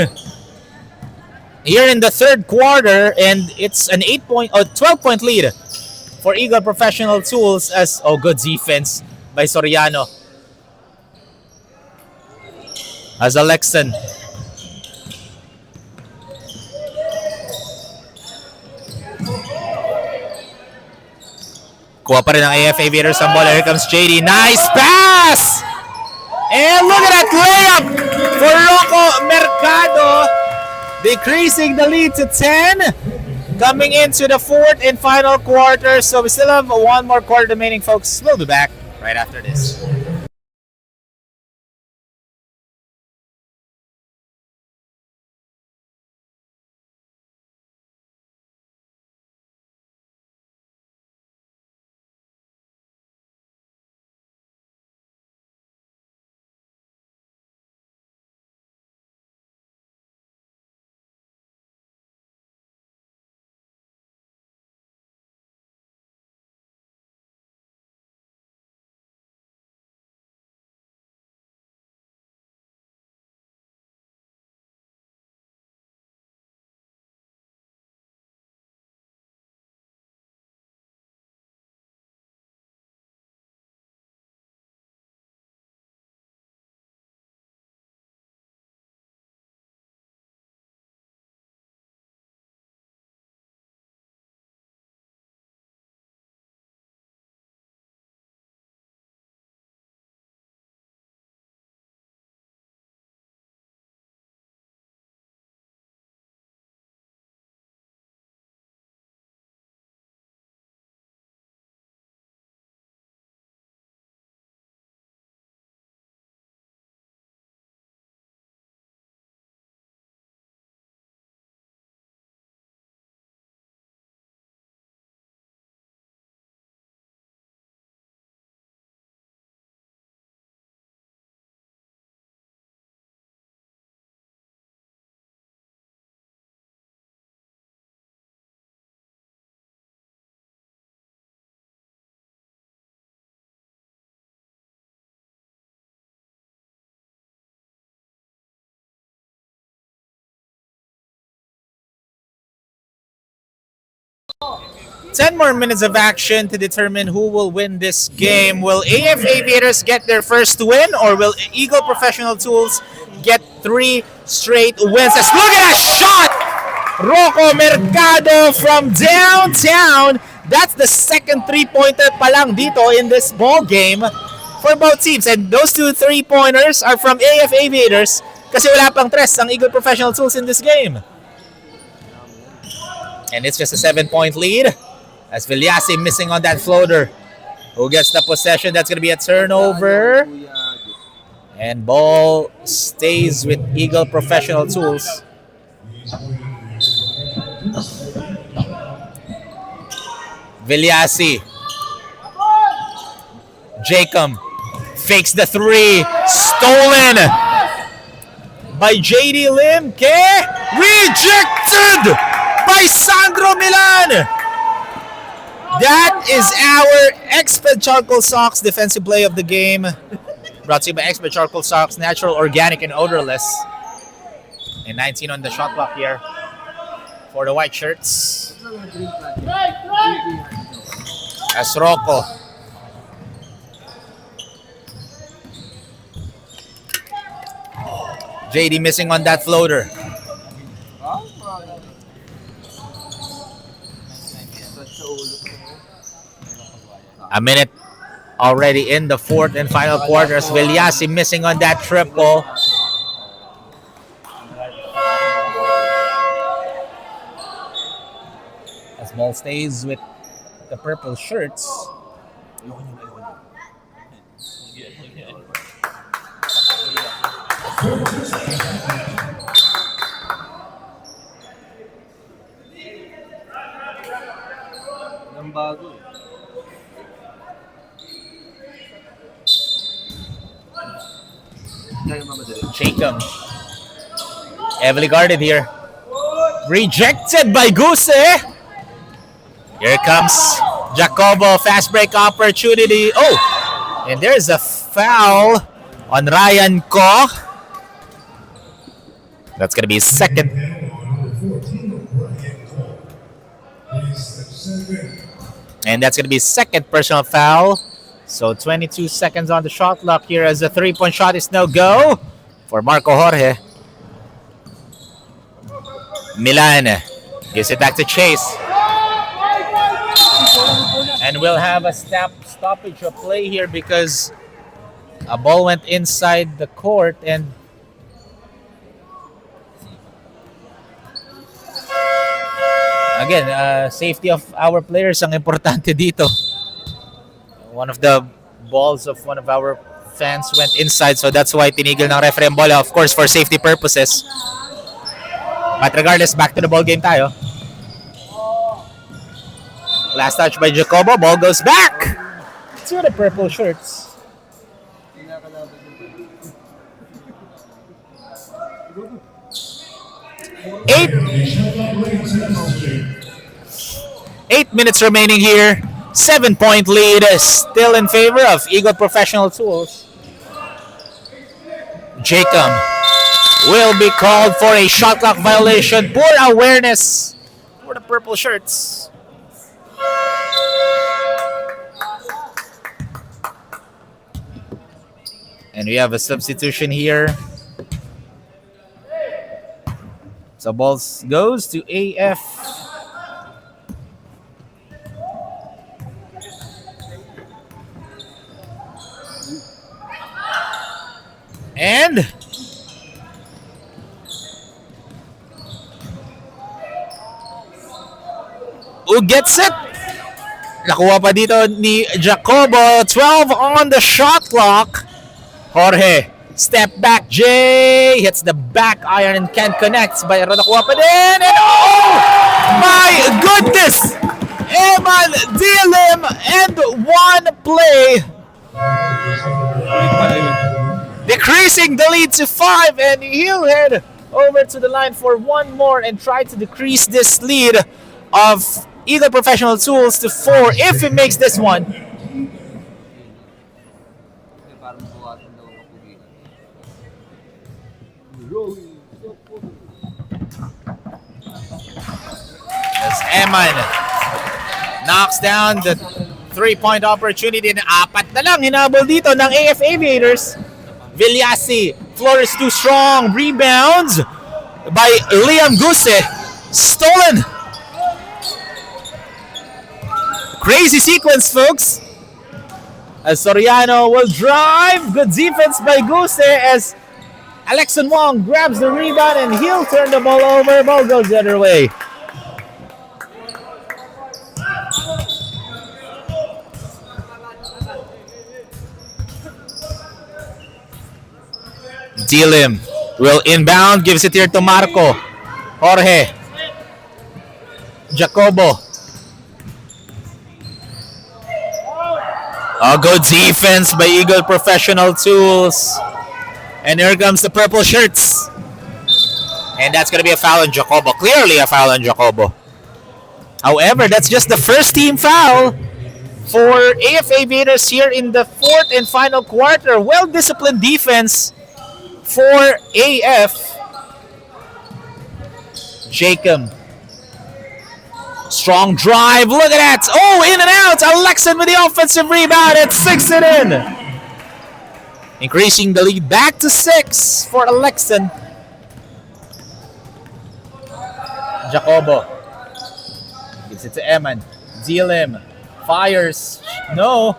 here in the third quarter, and it's an 12-point lead for Eagle Professional Tools as good defense by Soriano. As Alexon kuha pa rin ang AF Aviators ang bola. Here comes JD. Nice pass! And look at that layup for Rocco Mercado. Decreasing the lead to 10. Coming into the fourth and final quarter. So we still have one more quarter remaining, folks. We'll be back right after this. 10 more minutes of action to determine who will win this game. Will AF Aviators get their first win, or will Eagle Professional Tools get 3 straight wins? Let's look at that shot! Rocco Mercado from downtown. That's the second 3-pointer pa lang dito in this ball game for both teams. And those 2 3-pointers are from AF Aviators kasi wala pang tres ang Eagle Professional Tools in this game. And it's just a 7-point lead as Villasi missing on that floater. Who gets the possession? That's going to be a turnover. And ball stays with Eagle Professional Tools. Villasi. Jacob fakes the 3. Stolen by JD Limke. Rejected by Sandro Milan. That is our Expert Charcoal Socks defensive play of the game. Brought to you by Expert Charcoal Socks, natural, organic, and odorless. And 19 on the shot clock here for the white shirts. As Rocco. JD missing on that floater. A minute already in the fourth and final quarters. Villasi missing on that triple. As ball stays with the purple shirts. Jacob. Heavily guarded here. Rejected by Goose. Here comes Jacobo. Fast break opportunity. Oh! And there's a foul on Ryan Ko. That's going to be second. And that's going to be second personal foul. So 22 seconds on the shot clock here as the 3-point shot is no go for Marco Jorge. Milan gives it back to Chase. And we'll have a stoppage of play here because a ball went inside the court and again, safety of our players ang importante dito. One of the balls of one of our fans went inside, so that's why tinigil ng referee ang bola, of course, for safety purposes. But regardless, back to the ball game tayo. Last touch by Jacobo. Ball goes back to the purple shirts. Eight minutes remaining here. 7-point lead still in favor of Eagle Professional Tools. Jacob will be called for a shot clock violation. Poor awareness for the purple shirts. And we have a substitution here. So ball goes to AF. And who gets it? Nakuha pa dito ni Jacobo. 12 on the shot clock. Jorge, step back, Jay. Hits the back iron and can't connect. Pero nakuha pa din. And oh my goodness! Eman Dilim and one play. Decreasing the lead to 5, and he'll head over to the line for one more and try to decrease this lead of Eagle Professional Tools to 4 if he makes this one. As Eman knocks down the 3-point opportunity. And apat na lang hinabol dito ng AF Aviators. Villasi, floor is too strong. Rebounds by Liam Guse. Stolen. Crazy sequence, folks. As Soriano will drive. Good defense by Guse as Alexon Wong grabs the rebound and he'll turn the ball over. Ball goes the other way. Dilim will inbound, gives it here to Marco. Jorge. Jacobo. A good defense by Eagle Professional Tools. And here comes the purple shirts. And that's going to be a foul on Jacobo. Clearly a foul on Jacobo. However, that's just the first team foul for AF Aviators here in the fourth and final quarter. Well-disciplined defense for AF. Jacob. Strong drive. Look at that. Oh, in and out. Alexon with the offensive rebound and 6 it in. Increasing the lead back to 6 for Alexon. Jacobo. Gives it to Eman. Dilim. Fires. No.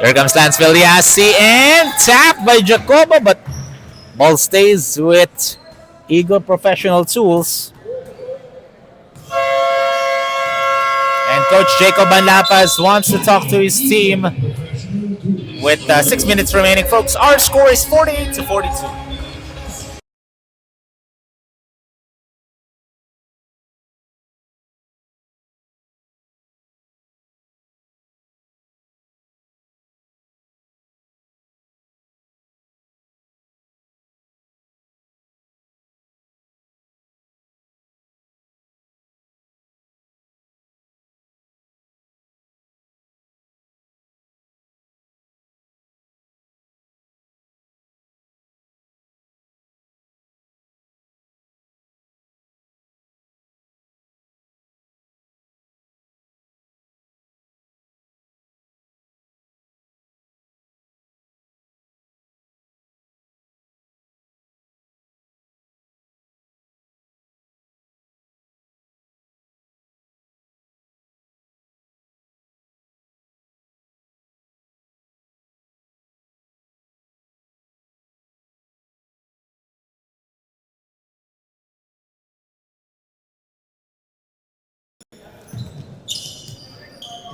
Here comes Lance Villasi and tapped by Jacobo, but ball stays with Eagle Professional Tools. And Coach Jacob Banlapas wants to talk to his team with 6 minutes remaining, folks. Our score is 48-42.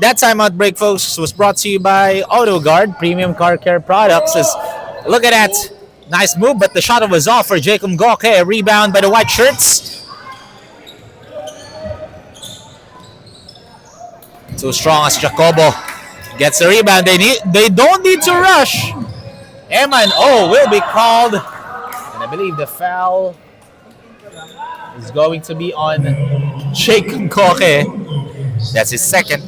That timeout break, folks, was brought to you by AutoGuard, premium car care products. Look at that. Nice move, but the shot was off for Jacob Goke. A rebound by the white shirts. Too strong as Jacobo gets a rebound. They don't need to rush. Eman, will be called. And I believe the foul is going to be on Jacob Goke. That's his second.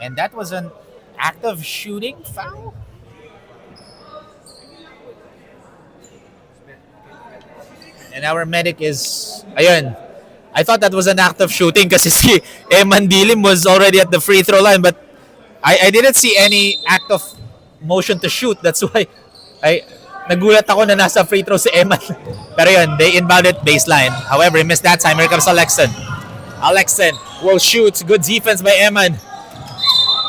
And that was an active shooting foul? And our medic is... Ayun. I thought that was an act of shooting kasi si Eman Dilim was already at the free throw line. But I didn't see any act of motion to shoot. That's why nagulat ako na nasa free throw si Eman. Pero yun, they inbounded baseline. However, he missed that time. Here comes Alexon. Alexon will shoot. Good defense by Eman.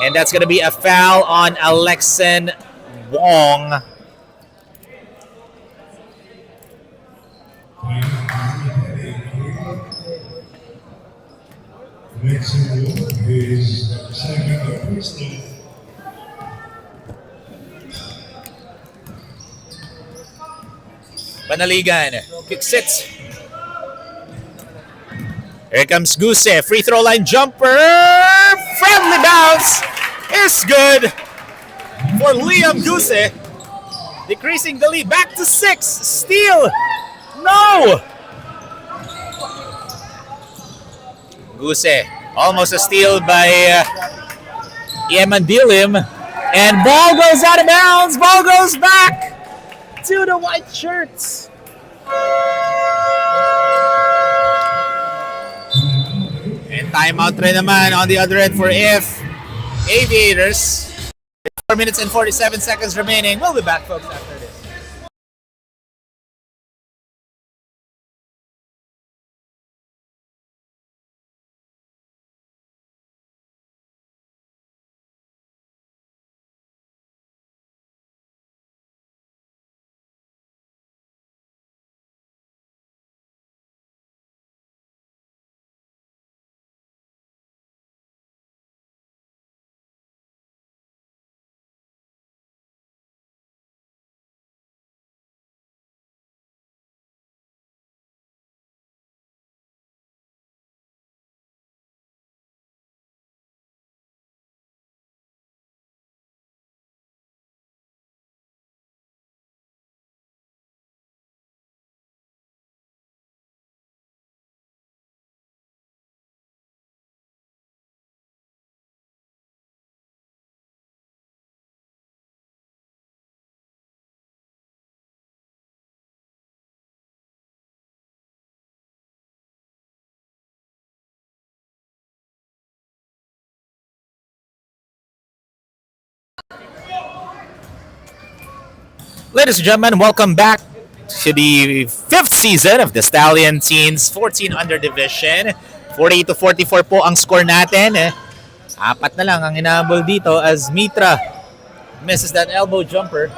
And that's going to be a foul on Alexon Wong. Panaligan kicks it. Here comes Guse. Free throw line jumper. Friendly bounce is good for Liam Guse. Decreasing the lead back to 6. Steal. No. Guse, almost a steal by Dilim. And ball goes out of bounds. Ball goes back to the white shirts. And timeout rin naman on the other end for Aviators. 4 minutes and 47 seconds remaining. We'll be back, folks, after this. Ladies and gentlemen, welcome back to the 5th season of the Stallion Teens 14 Under Division. 48-44 po ang score natin. Apat na lang ang inaabol dito as Mitra misses that elbow jumper.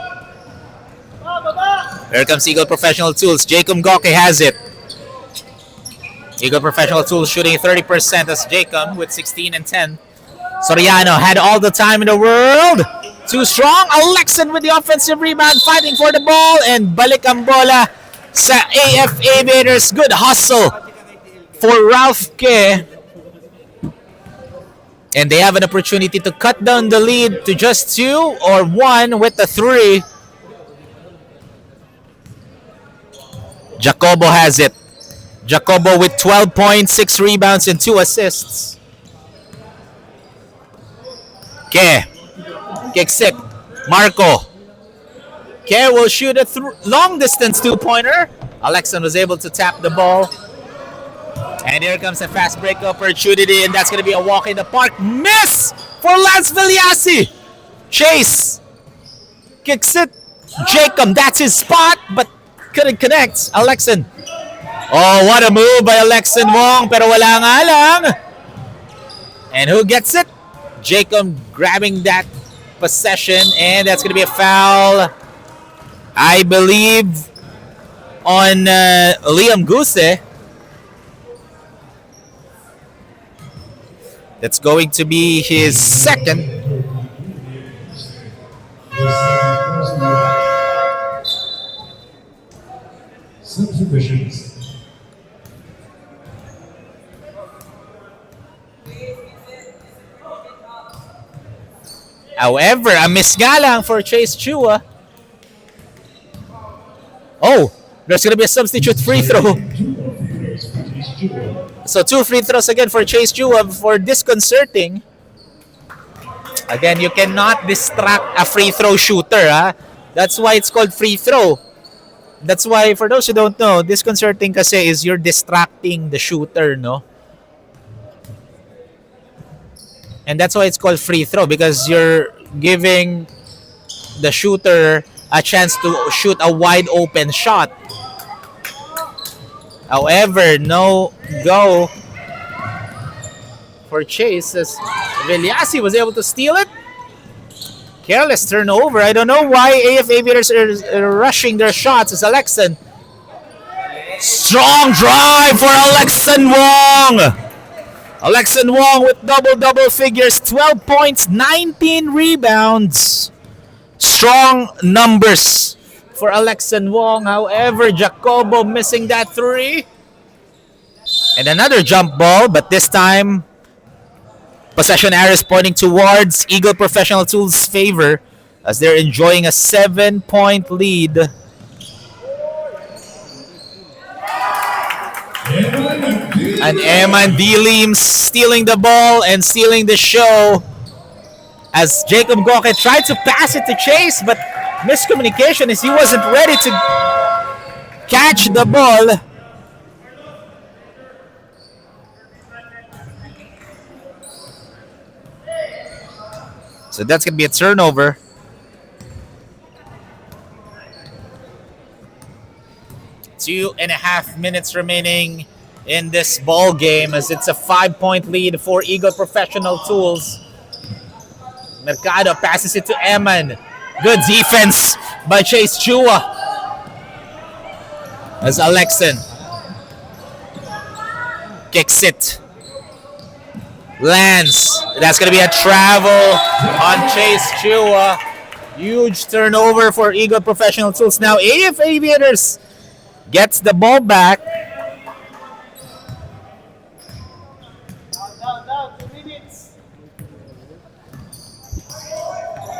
Here comes Eagle Professional Tools. Jacob Goke has it. Eagle Professional Tools shooting 30% as Jacob with 16 and 10. Soriano had all the time in the world. Too strong. Alexan with the offensive rebound, fighting for the ball, and balik ang bola sa AF Aviators. Good hustle for Ralph Ke. And they have an opportunity to cut down the lead to just 2 or 1 with the 3. Jacobo has it. Jacobo with 12 points, 6 rebounds, and 2 assists. Ke. Kicks it. Marco. Ke will shoot a long distance 2-pointer. Alexan was able to tap the ball. And here comes a fast break opportunity, and that's going to be a walk in the park. Miss for Lance Viliasi. Chase. Kicks it. Jacob, that's his spot, but couldn't connect. Alexan. Oh, what a move by Alexan Wong, pero wala nga lang. And who gets it? Jacob grabbing that possession, and that's going to be a foul, I believe, on Liam Guse. That's going to be his second. Substitutions. However, a miss nga lang for Chase Chua. Oh, there's going to be a substitute free throw. So 2 free throws again for Chase Chua for disconcerting. Again, you cannot distract a free throw shooter. Huh? That's why it's called free throw. That's why, for those who don't know, disconcerting kasi is you're distracting the shooter, no? And that's why it's called free throw, because you're giving the shooter a chance to shoot a wide open shot. However, no go for Chase as Viliasi was able to steal it. Careless turnover. I don't know why AF Aviators are rushing their shots as Alexan. Strong drive for Alexan Wong. Alexan Wong with double figures, 12 points, 19 rebounds. Strong numbers for Alexan Wong. However, Jacobo missing that 3. And another jump ball, but this time, possession arrows pointing towards Eagle Professional Tools' favor as they're enjoying a 7-point lead. And Eman Dilim stealing the ball and stealing the show as Jacob Goke tried to pass it to Chase, but miscommunication as he wasn't ready to catch the ball. So that's going to be a turnover. Two and a half minutes remaining in this ball game as it's a 5-point lead for Eagle Professional Tools. Mercado passes it to Eman. Good defense by Chase Chua. As Alexin kicks it. Lands. That's going to be a travel on Chase Chua. Huge turnover for Eagle Professional Tools. Now AF Aviators gets the ball back.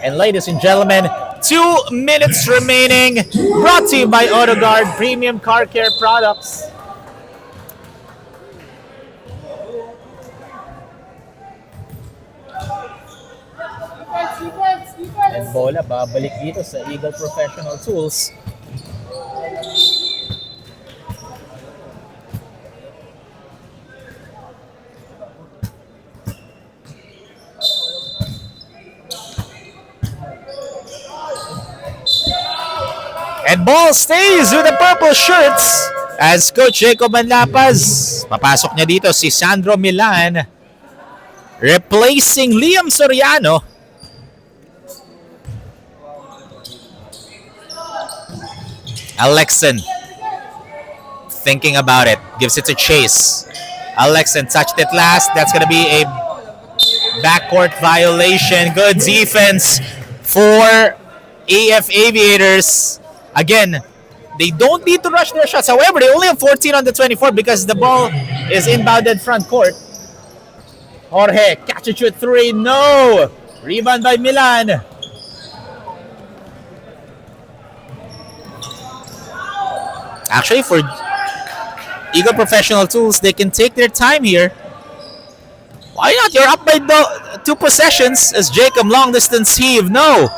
And ladies and gentlemen, 2 minutes remaining. Brought to you by AutoGuard Premium Car Care Products. And bola babalik dito sa Eagle Professional Tools. And ball stays with the purple shirts as Coach Jacob Manlapaz. Papasok niya dito si Sandro Milan, replacing Liam Soriano. Alexin thinking about it, gives it to Chase. Alexin touched it last. That's going to be a backcourt violation. Good defense for AF Aviators. Again, they don't need to rush their shots. However, they only have 14 on the 24 because the ball is inbounded front court. Jorge, catch it shoot three. No! Rebound by Milan. Actually, for Eagle Professional Tools, they can take their time here. Why not? You're up by 2 possessions as Jacob long distance heave. No.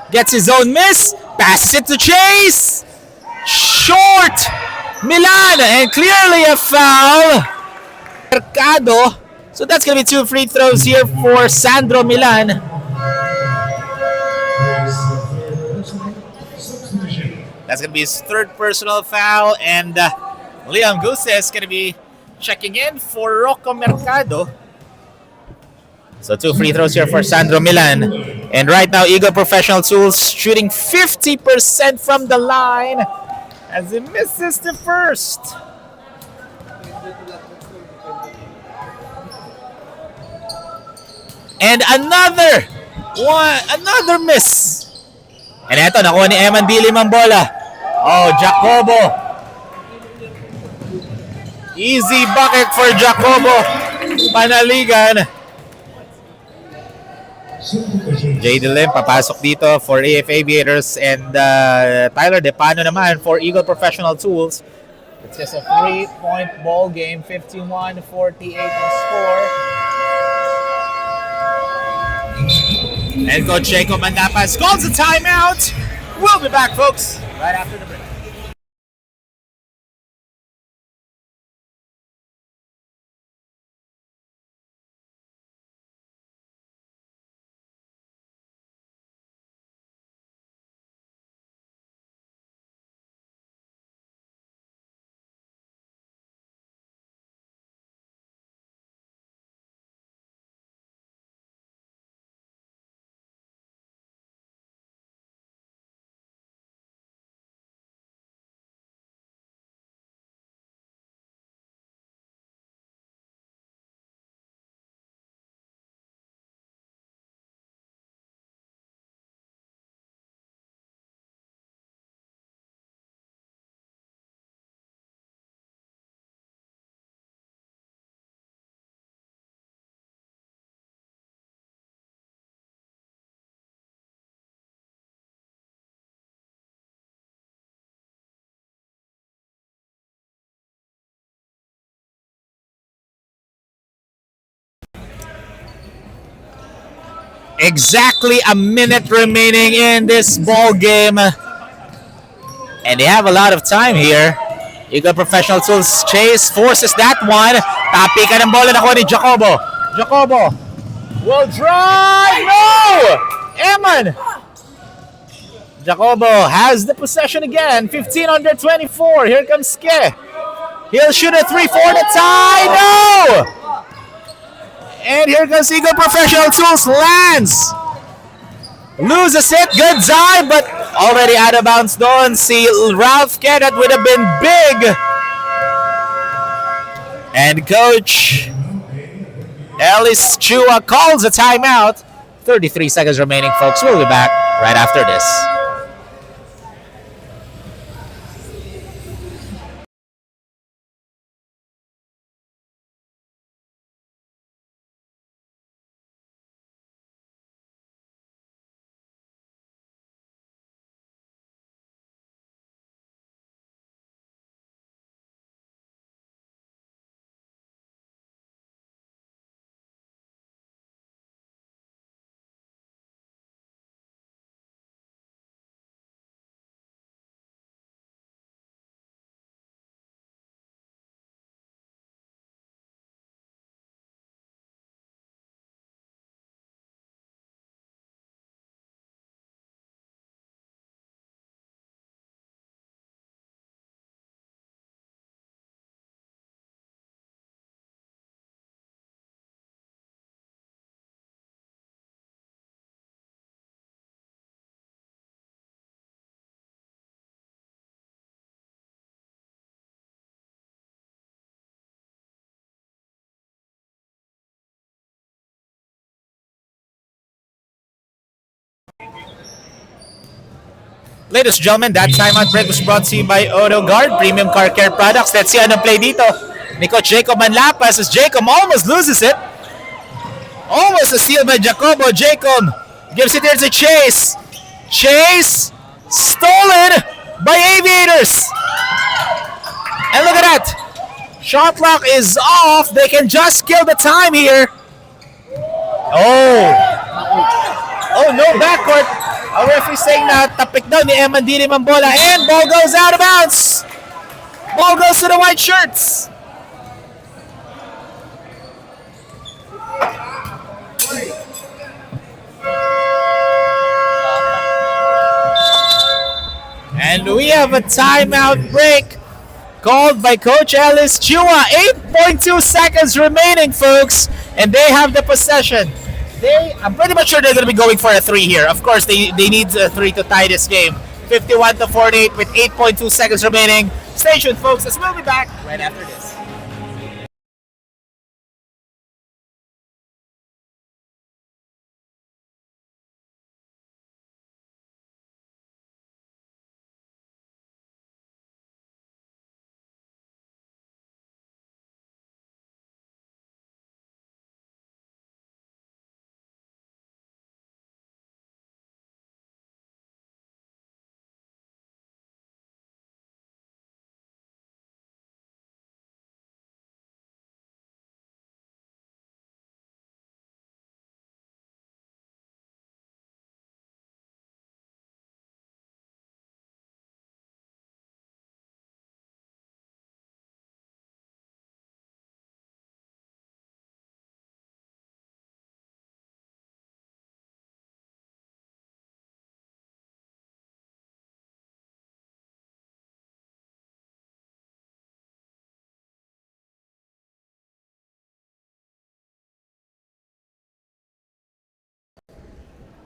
Gets his own miss. Passes it to Chase. Short. Milan. And clearly a foul. Mercado. So that's going to be 2 free throws here for Sandro Milan. That's going to be his 3rd personal foul. And Liam Guse is going to be checking in for Rocco Mercado. So 2 free throws here for Sandro Milan. And right now, Eagle Professional Tools shooting 50% from the line as he misses the first. And another miss. And eto, nakuha ni Eman Dilim ang bola. Oh, Jacobo. Easy bucket for Jacobo Panaligan. Jay Dilim papasok dito for AF Aviators and Tyler Depano naman for Eagle Professional Tools. It's just a 3-point ball game, 51-48 ang score. And Coach Jacob Mandapas calls a timeout. We'll be back, folks, right after the break. Exactly a minute remaining in this ball game. And they have a lot of time here. Eagle Professional Tools chase, forces that one. Tapikan ng bola, nakuha ni Jacobo. Jacobo will drive. No! Eman. Jacobo has the possession again. 15 under 24. Here comes Ske. He'll shoot a 3 for the tie. No! And here comes Eagle Professional Tools. Lands. Loses it. Good dive, but already out of bounds doon. Si Ralph Ke, that would have been big. And Coach Ellis Chua calls a timeout. 33 seconds remaining, folks. We'll be back right after this. Ladies and gentlemen, that timeout break was brought to you by AutoGuard, Premium Car Care Products. Let's see anong play dito ni Coach Jacob Manlapas as Jacob almost loses it. Almost a steal by Jacobo. Jacob gives it here to Chase. Chase stolen by Aviators. And look at that. Shot clock is off. They can just kill the time here. Oh no, backcourt. A referee saying na tapik daw ni Eman Dirim ang bola, and ball goes out of bounds. Ball goes to the white shirts. And we have a timeout break called by Coach Ellis Chua. 8.2 seconds remaining, folks, and they have the possession. I'm pretty much sure they're going to be going for a 3 here. Of course, they need a 3 to tie this game. 51-48 with 8.2 seconds remaining. Stay tuned, folks, as we'll be back right after this.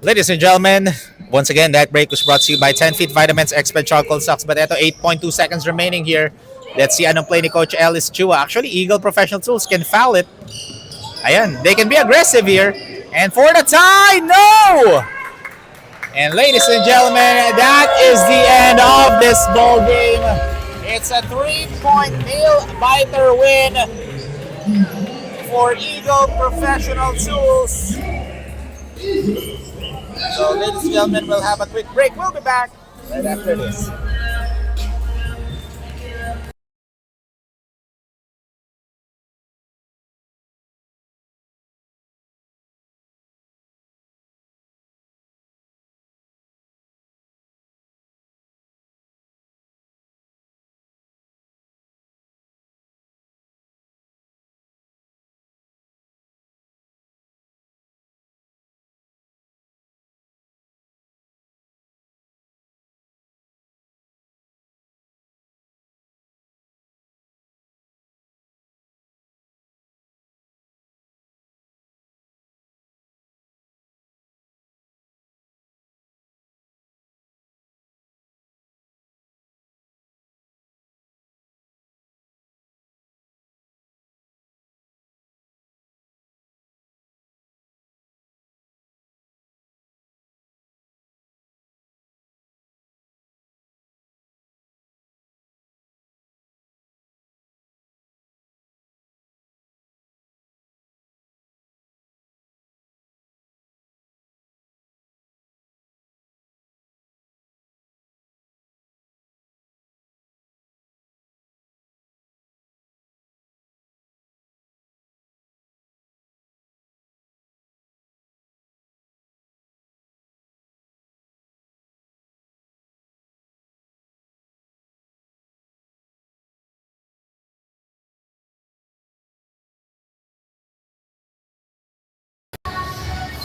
Ladies and gentlemen, once again, that break was brought to you by 10 Feet Vitamins Expert Charcoal Socks. But ito, 8.2 seconds remaining here. Let's see anong play ni Coach Ellis Chua. Actually, Eagle Professional Tools can foul it. Ayan, they can be aggressive here. And for the tie, no! And ladies and gentlemen, that is the end of this ball game. It's a 3-point nail-biter win for Eagle Professional Tools. So, ladies and gentlemen, we'll have a quick break. We'll be back right after this.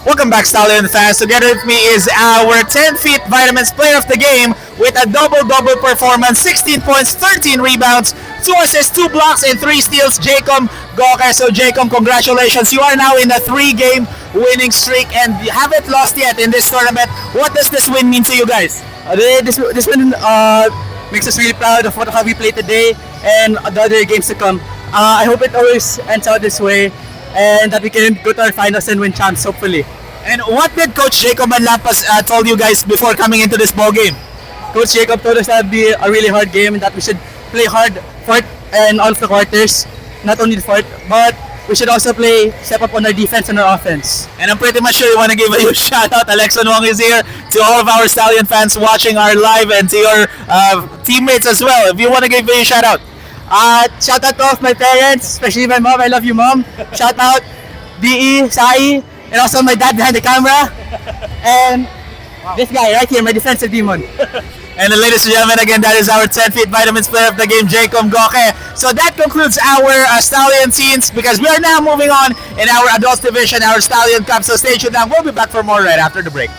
Welcome back, Stallion fans. Together with me is our 10 feet Vitamins player of the game with a double-double performance, 16 points, 13 rebounds, 2 assists, 2 blocks, and 3 steals, Jacob Goker. So Jacob, congratulations. You are now in a 3-game winning streak and you haven't lost yet in this tournament. What does this win mean to you guys? This win makes us really proud of how we played today and the other games to come. I hope it always ends out this way and that we can go to our finals and win champs, hopefully. And what did Coach Jacob Manlapas told you guys before coming into this ball game? Coach Jacob told us that would be a really hard game and that we should play hard fourth and all of the quarters, not only the fourth, but we should also step up on our defense and our offense. And I'm pretty much sure you want to give a huge shout out. Alexa Wong is here, to all of our Stallion fans watching our live and to your teammates as well. If you want to give a shout out. Shout out to all of my parents, especially my mom. I love you, Mom. Shout out DE, Sai, and also my dad behind the camera. And this guy right here, my defensive demon. And ladies and gentlemen, again, that is our 10 feet Vitamins player of the game, Jacob Goke. So that concludes our Stallion scenes because we are now moving on in our adults division, our Stallion Cup. So stay tuned and we'll be back for more right after the break.